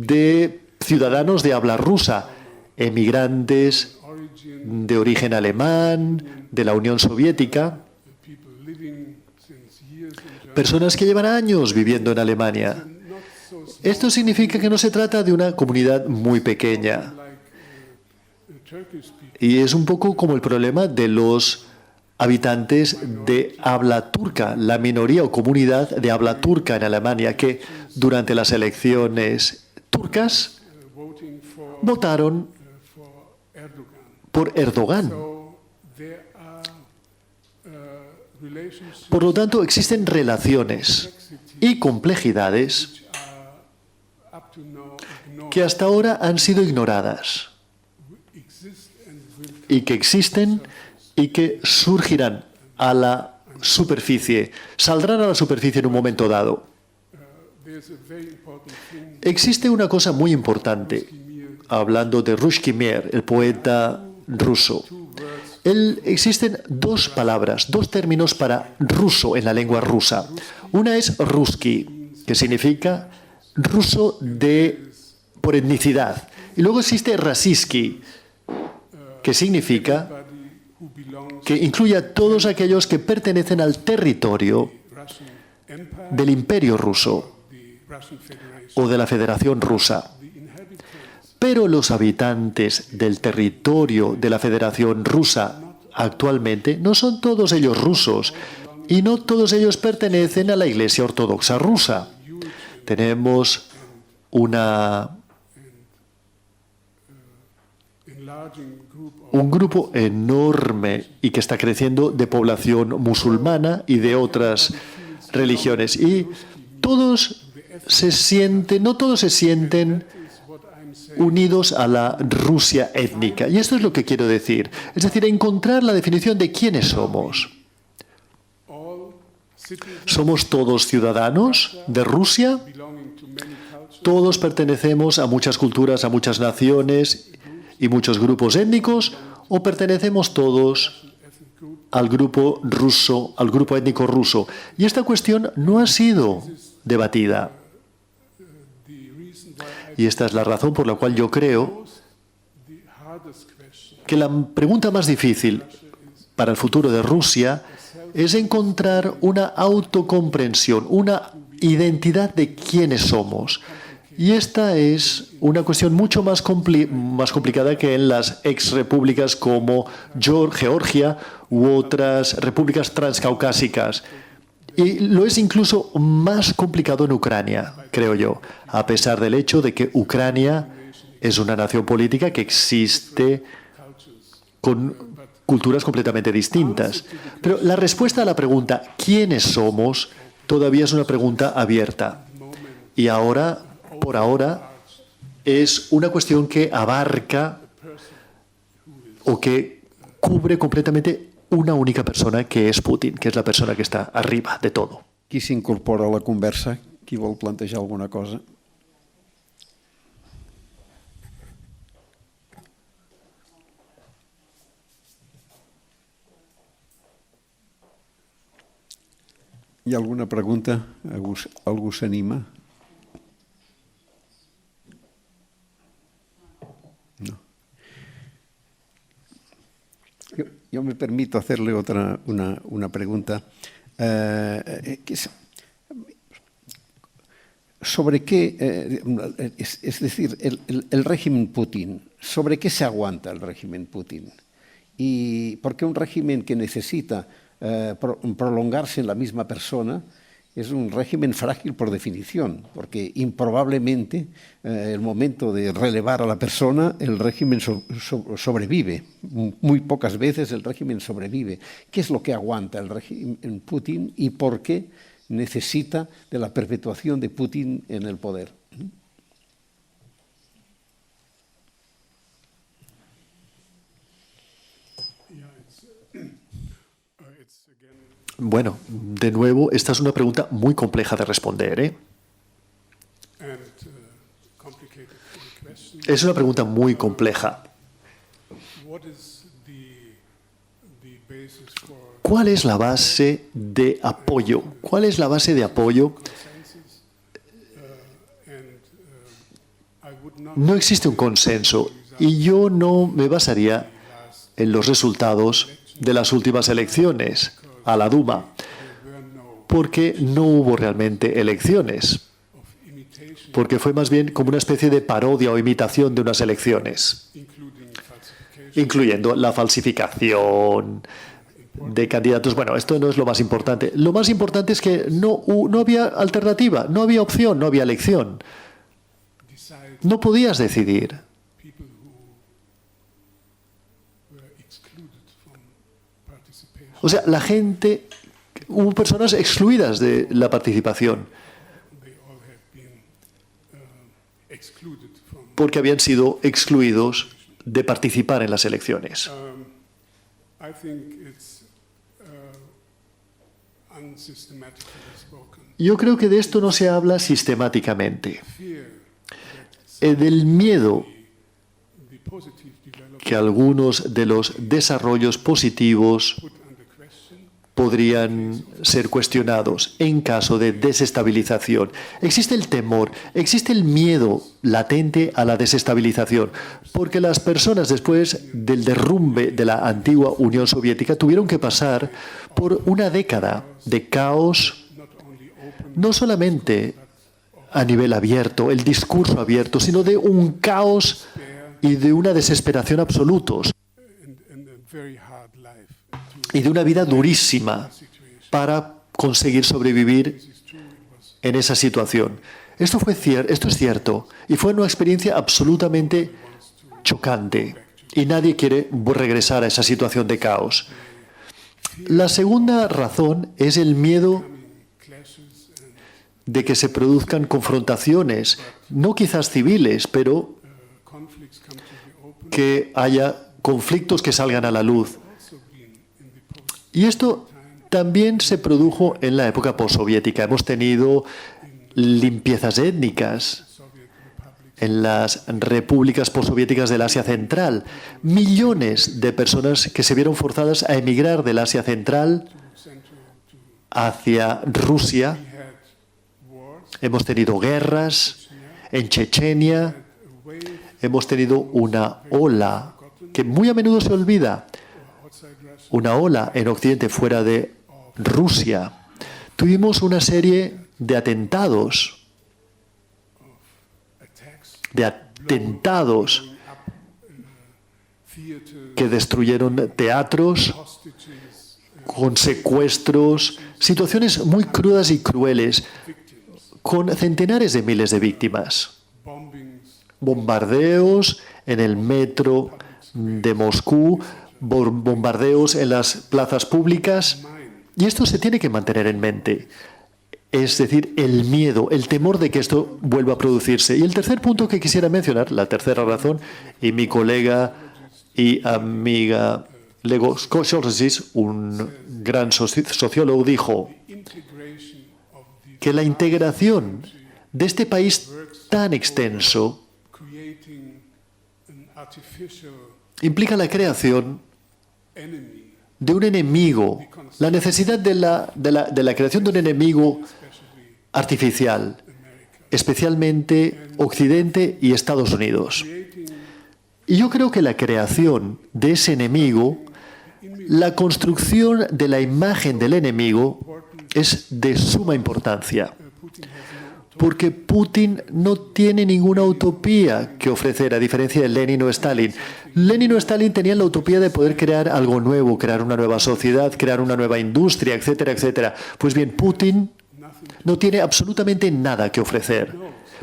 de ciudadanos de habla rusa, emigrantes de origen alemán, de la Unión Soviética, personas que llevan años viviendo en Alemania. Esto significa que no se trata de una comunidad muy pequeña. Y es un poco como el problema de los habitantes de habla turca, la minoría o comunidad de habla turca en Alemania, que durante las elecciones turcas votaron por Erdogan. Por lo tanto, existen relaciones y complejidades que hasta ahora han sido ignoradas y que existen y que surgirán a la superficie, saldrán a la superficie en un momento dado. Existe una cosa muy importante, hablando de Rushkimir, el poeta ruso. Existen dos palabras, dos términos para ruso en la lengua rusa. Una es ruski, que significa ruso por etnicidad. Y luego existe rasiski, que significa que incluye a todos aquellos que pertenecen al territorio del Imperio ruso o de la Federación Rusa. Pero los habitantes del territorio de la Federación Rusa actualmente no son todos ellos rusos y no todos ellos pertenecen a la Iglesia Ortodoxa rusa. Tenemos un grupo enorme y que está creciendo de población musulmana y de otras religiones. Y todos se sienten, no todos se sienten unidos a la Rusia étnica. Y esto es lo que quiero decir. Es decir, encontrar la definición de quiénes somos. ¿Somos todos ciudadanos de Rusia? ¿Todos pertenecemos a muchas culturas, a muchas naciones y muchos grupos étnicos? ¿O pertenecemos todos al grupo ruso, al grupo étnico ruso? Y esta cuestión no ha sido debatida. Y esta es la razón por la cual yo creo que la pregunta más difícil para el futuro de Rusia es encontrar una autocomprensión, una identidad de quiénes somos. Y esta es una cuestión mucho más complicada que en las exrepúblicas como Georgia u otras repúblicas transcaucásicas. Y lo es incluso más complicado en Ucrania, creo yo, a pesar del hecho de que Ucrania es una nación política que existe con culturas completamente distintas. Pero la respuesta a la pregunta ¿quiénes somos? Todavía es una pregunta abierta. Y ahora, por ahora, es una cuestión que abarca o que cubre completamente una única persona, que és Putin, que és la persona que està arriba de todo. Qui s'incorpora a la conversa? Qui vol plantejar alguna cosa? Hi ha alguna pregunta? Algú s'anima? No. Yo me permito hacerle una pregunta. ¿Sobre qué, es decir, el régimen Putin, sobre qué se aguanta el régimen Putin? Y porque un régimen que necesita prolongarse en la misma persona es un régimen frágil por definición, porque improbablemente el momento de relevar a la persona el régimen sobrevive. Muy pocas veces el régimen sobrevive. ¿Qué es lo que aguanta el régimen Putin y por qué necesita de la perpetuación de Putin en el poder? Bueno, de nuevo, esta es una pregunta muy compleja de responder, ¿eh? Es una pregunta muy compleja. ¿Cuál es la base de apoyo? ¿Cuál es la base de apoyo? No existe un consenso y yo no me basaría en los resultados de las últimas elecciones a la Duma, porque no hubo realmente elecciones, porque fue más bien como una especie de parodia o imitación de unas elecciones, incluyendo la falsificación de candidatos. Bueno, esto no es lo más importante. Lo más importante es que no había alternativa, no había opción, no había elección. No podías decidir. O sea, la gente, hubo personas excluidas de la participación porque habían sido excluidos de participar en las elecciones. Yo creo que de esto no se habla sistemáticamente. Del miedo que algunos de los desarrollos positivos podrían ser cuestionados en caso de desestabilización. Existe el temor, existe el miedo latente a la desestabilización, porque las personas después del derrumbe de la antigua Unión Soviética tuvieron que pasar por una década de caos, no solamente a nivel abierto, el discurso abierto, sino de un caos y de una desesperación absolutos, y de una vida durísima para conseguir sobrevivir en esa situación. Esto es cierto, y fue una experiencia absolutamente chocante, y nadie quiere regresar a esa situación de caos. La segunda razón es el miedo de que se produzcan confrontaciones, no quizás civiles, pero conflicts come to the open. que haya conflictos que salgan a la luz. Also been in the post Y esto también se produjo en la época postsoviética. Hemos tenido limpiezas étnicas Soviet republics, en las repúblicas postsoviéticas del Asia Central. Millones de personas que se vieron forzadas a emigrar del Asia Central Central to hacia Rusia. we had wars, Hemos tenido guerras en Chechenia. a wave Hemos tenido una ola que muy a menudo se olvida. outside Russia, Una ola en Occidente fuera de Rusia. Tuvimos una serie de atentados, attacks, theaters, que destruyeron teatros, hostages, con secuestros, situaciones muy crudas y crueles, victims, con centenares de miles de víctimas. bombings, Bombardeos en el metro de Moscú, bombardeos en las plazas públicas. mine. Y esto se tiene que mantener en mente. Es decir, el miedo, el temor de que esto vuelva a producirse. Y el tercer punto que quisiera mencionar, la tercera razón, y mi colega y amiga Lego Scholzis, un gran sociólogo, dijo Integration of the que la integración de este país tan extenso creating an artificial implica la creación enemy, de un enemigo, la necesidad de la creación de un enemigo especially artificial, America, especialmente Occidente y Estados Unidos. creating Y yo creo que la creación de ese enemigo, la construcción de la imagen del enemigo, es de suma importancia. Putin has no Porque Putin no tiene ninguna utopía que ofrecer, a diferencia de Lenin o Stalin. Lenin o Stalin tenían la utopía de poder crear algo nuevo, crear una nueva sociedad, crear una nueva industria, etcétera, etcétera. Pues bien, Putin nothing. no tiene absolutamente nada que ofrecer,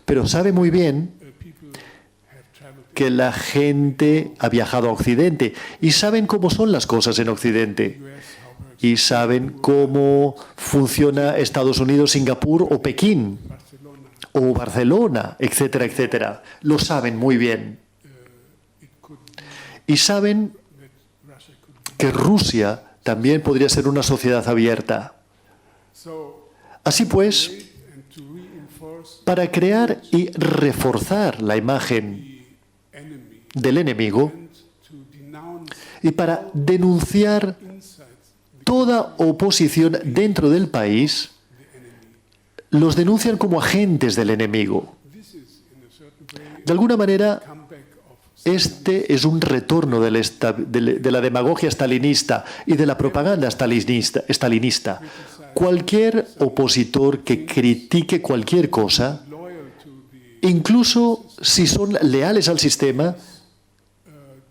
pero sabe muy bien People have traveled que la gente ha viajado a Occidente y saben cómo son las cosas en Occidente. US, how works Y saben cómo funciona Estados Unidos, Singapur o Pekín Barcelona. o Barcelona, etcétera, etcétera. Lo saben muy bien. It could be Y saben that Russia could be. que Rusia también podría ser una sociedad abierta. So, Así pues, and to reinforce para crear y reforzar la imagen the enemy del enemigo and to denounce y para denunciar insights toda oposición dentro del país, the enemy. los denuncian como agentes del enemigo. This is, in a certain way, De alguna manera, comeback of este es un retorno de la demagogia stalinista y de la propaganda stalinista. Cualquier opositor que critique cualquier cosa, loyal to the incluso si son leales al sistema,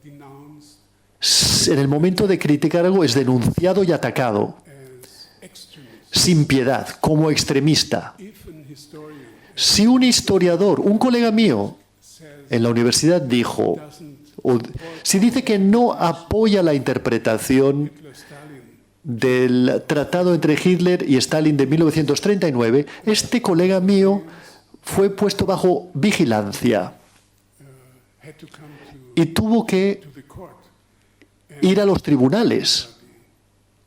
denounced en el momento de criticar algo es denunciado y atacado, as extremist. sin piedad, como extremista. If an historian Si un historiador, un colega mío says en la universidad dijo, doesn't si dice que no apoya la interpretación Hitler Stalin del tratado entre Hitler y Stalin de 1939, este colega mío fue puesto bajo vigilancia had to come y tuvo que to the court, ir a los tribunales.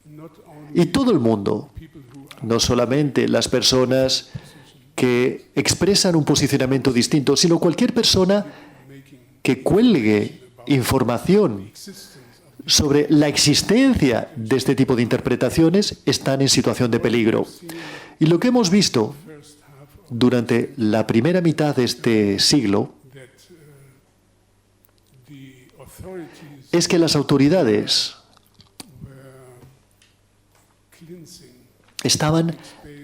not only Y todo el mundo, people who are no solamente las personas que expresan un posicionamiento distinto, sino cualquier persona making que cuelgue información existence of sobre la existencia de este tipo de interpretaciones están en situación de peligro. Y lo que hemos visto the first half of durante la primera mitad de este siglo that the authorities es que las autoridades were cleansing estaban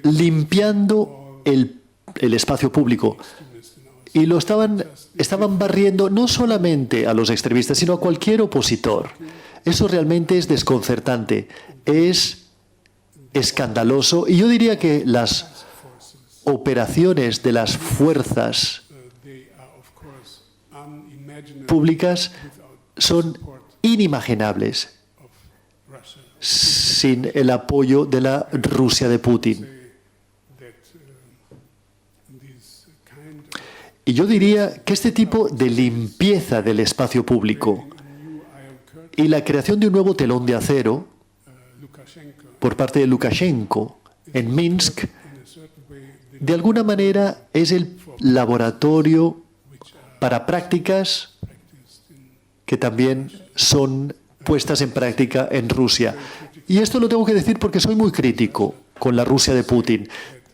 limpiando el espacio público extremists in our y lo estaban barriendo no solamente a los extremistas, sino a cualquier opositor. Eso realmente es desconcertante, es escandaloso y yo diría que las forces. operaciones de las fuerzas They are of course unimaginable públicas without son support inimaginables of Russia. sin el apoyo de la Rusia de Putin. Say that this kind of Y yo diría que este tipo de limpieza del espacio público new Iron Curtain, y la creación de un nuevo telón de acero Lukashenko, por parte de Lukashenko en Minsk, in a certain way, did de alguna manera es el laboratorio para prácticas practiced in que también son puestas en práctica en Rusia. Y esto lo tengo que decir porque soy muy crítico con la Rusia de Putin.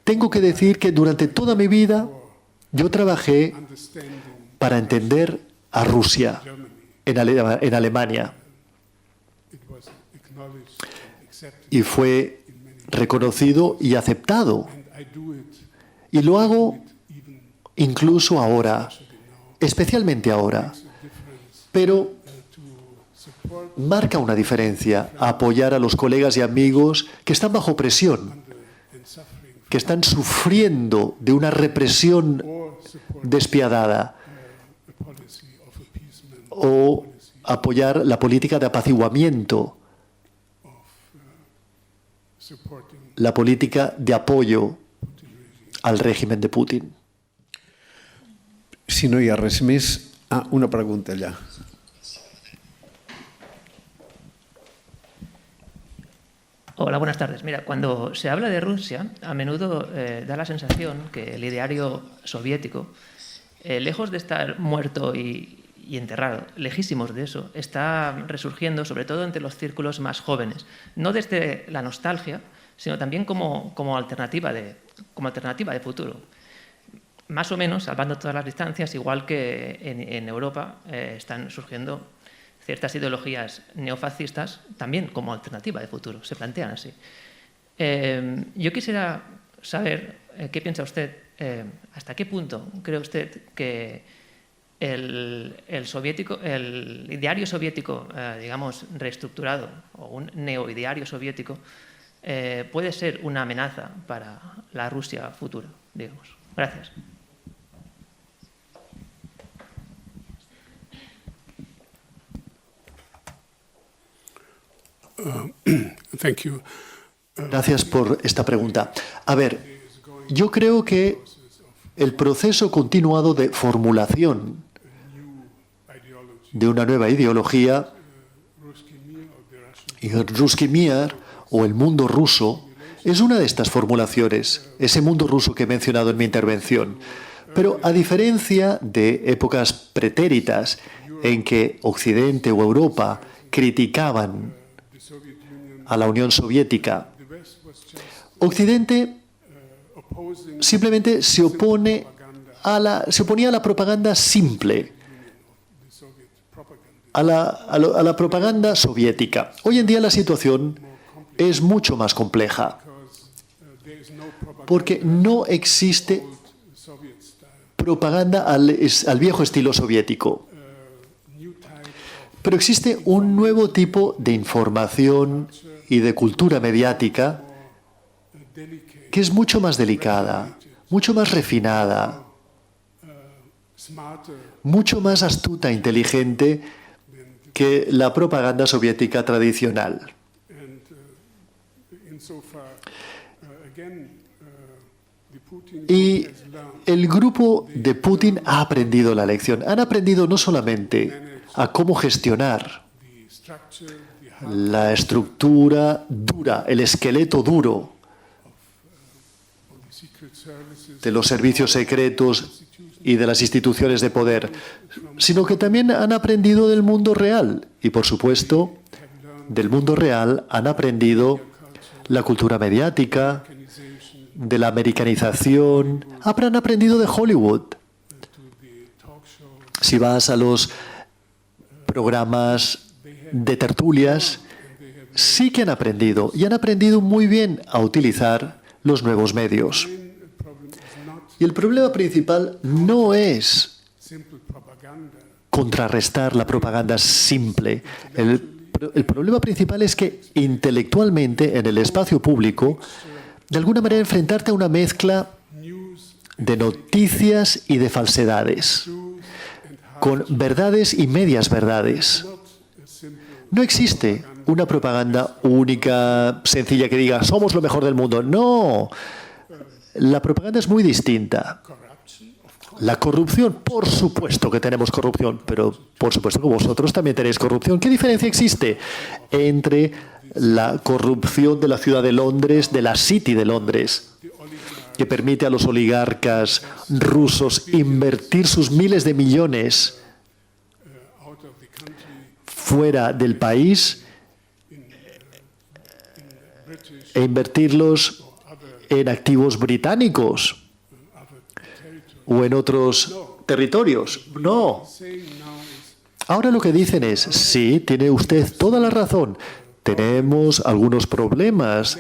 Tengo que decir que durante toda mi vida yo trabajé understanding para entender a Rusia Germany. en Alemania It was acknowledged and accepted, y fue reconocido y aceptado. and I do it Y lo hago even incluso ahora, now. especialmente ahora. It's a difference Pero to support marca una diferencia apoyar a los colegas y amigos que están bajo presión, and suffering, que están sufriendo de una represión or support despiadada, a policy of appeasement, o apoyar la política de apaciguamiento, supporting la política de apoyo Putin regime. al régimen de Putin. Si no hi ha res més... una pregunta allà. Hola, buenas tardes. Mira, cuando se habla de Rusia, a menudo da la sensación que el ideario soviético, lejos de estar muerto y enterrado, lejísimos de eso, está resurgiendo sobre todo entre los círculos más jóvenes, no desde la nostalgia, sino también como alternativa de futuro. Más o menos, salvando todas las distancias, igual que en Europa están surgiendo ciertas ideologías neofascistas también como alternativa de futuro, se plantean así. Yo quisiera saber qué piensa usted, hasta qué punto cree usted que el ideario soviético, digamos, reestructurado, o un neoideario soviético, puede ser una amenaza para la Rusia futura, digamos. Gracias. Thank you. Gracias por esta pregunta. A ver, yo creo que el proceso continuado de formulación New ideology, de una nueva ideología, Ruski Mir or the Russian, y el Ruski Mir o el mundo ruso, es una de estas formulaciones, ese mundo ruso que he mencionado en mi intervención. Pero a diferencia de épocas pretéritas en que Occidente o Europa criticaban the Soviet Union, a la Unión Soviética, the West was just Occidente opposing simplemente se oponía a la propaganda simple, the Soviet propaganda. a la propaganda soviética. Hoy en día la situación es mucho más compleja, Because there is no propaganda porque no existe Soviet style, propaganda al viejo estilo soviético, new type of pero existe un nuevo tipo de información y de cultura mediática delicate, que es mucho más delicada, mucho más refinada, smarter mucho más astuta e inteligente que la propaganda soviética tradicional. and insofar again the Putin Y has learned el grupo de Putin ha aprendido la lección. Han aprendido no solamente a cómo gestionar the structure, the hard la estructura dura, el esqueleto duro of the secret services, de los servicios secretos y de las instituciones de poder, sino que también han aprendido del mundo real. Y, por supuesto, del mundo real han aprendido la cultura mediática, organization, de la americanización, han aprendido de Hollywood. to the talk shows. Si vas a los programas de tertulias, sí que han aprendido, y han aprendido muy bien a utilizar los nuevos medios. The problem is not Y el problema principal no es simple propaganda, contrarrestar la propaganda simple. El problema principal es que intelectualmente, en el espacio público, de alguna manera enfrentarte a una mezcla news, de noticias y de falsedades, truth, and hard. con verdades y medias verdades. Not a simple No existe una propaganda única, sencilla, que diga, somos lo mejor del mundo. No. la propaganda es muy distinta. La corrupción, por supuesto que tenemos corrupción, pero por supuesto que vosotros también tenéis corrupción. ¿Qué diferencia existe entre la corrupción de la ciudad de Londres, de la City de Londres, que permite a los oligarcas rusos invertir sus miles de millones fuera del país e invertirlos en activos británicos o en otros territorios? No. Ahora lo que dicen es, sí, tiene usted toda la razón. Tenemos algunos problemas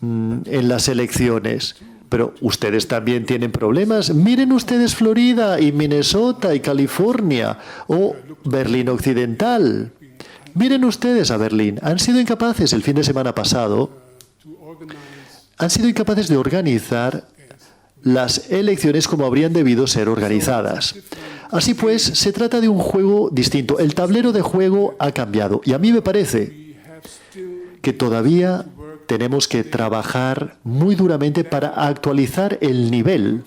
en las elecciones, pero ustedes también tienen problemas. Miren ustedes Florida y Minnesota y California o Berlín Occidental. Miren ustedes a Berlín. Han sido incapaces el fin de semana pasado, de organizar las elecciones como habrían debido ser organizadas. Así pues, se trata de un juego distinto. El tablero de juego ha cambiado y a mí me parece que todavía tenemos que trabajar muy duramente para actualizar el nivel,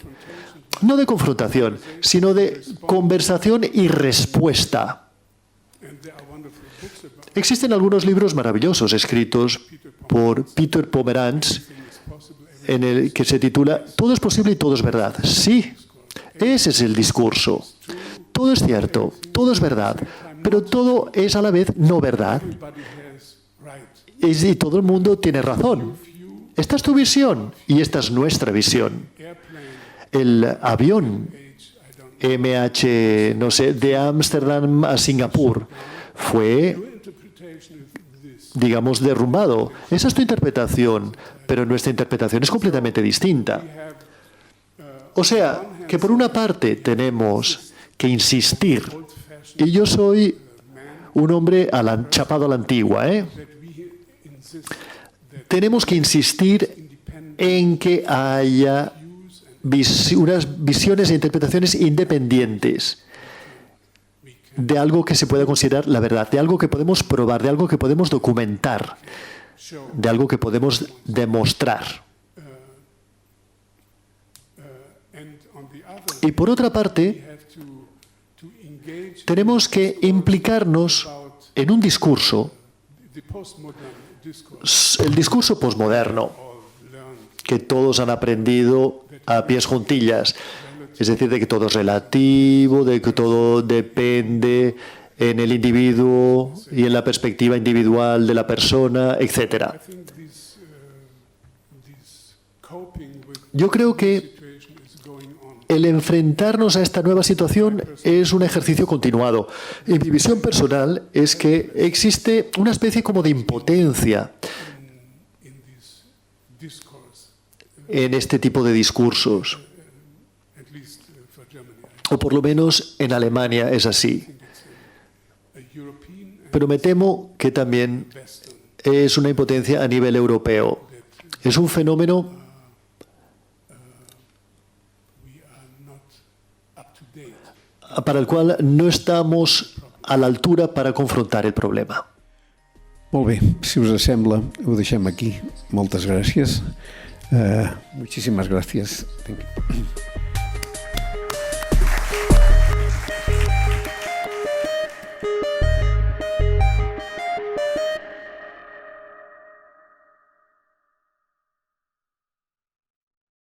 no de confrontación, sino de conversación y respuesta. Existen algunos libros maravillosos escritos por Peter Pomerantz, en el que se titula «Todo es posible y todo es verdad». Sí, ese es el discurso. Todo es cierto, todo es verdad, pero todo es a la vez no verdad. Y todo el mundo tiene razón. Esta es tu visión y esta es nuestra visión. El avión MH, no sé, de Ámsterdam a Singapur fue, digamos, derrumbado. Esa es tu interpretación, pero nuestra interpretación es completamente distinta. O sea, que por una parte tenemos que insistir, y yo soy un hombre chapado a la antigua, tenemos que insistir en que haya unas visiones e interpretaciones independientes de algo que se pueda considerar la verdad, de algo que podemos probar, de algo que podemos documentar, de algo que podemos demostrar. Y por otra parte, tenemos que implicarnos en un discurso, el discurso posmoderno, que todos han aprendido a pies juntillas. Es decir, de que todo es relativo, de que todo depende en el individuo y en la perspectiva individual de la persona, etc. Yo creo que el enfrentarnos a esta nueva situación es un ejercicio continuado. Y mi visión personal es que existe una especie como de impotencia en este tipo de discursos. O por lo menos en Alemania es así. Pero me temo que también es una impotencia a nivel europeo. Es un fenómeno para el cual no estamos a la altura para confrontar el problema. Molt bé, si us sembla, ho deixem aquí. Moltes gràcies. Muchísimas gracias. Thank you.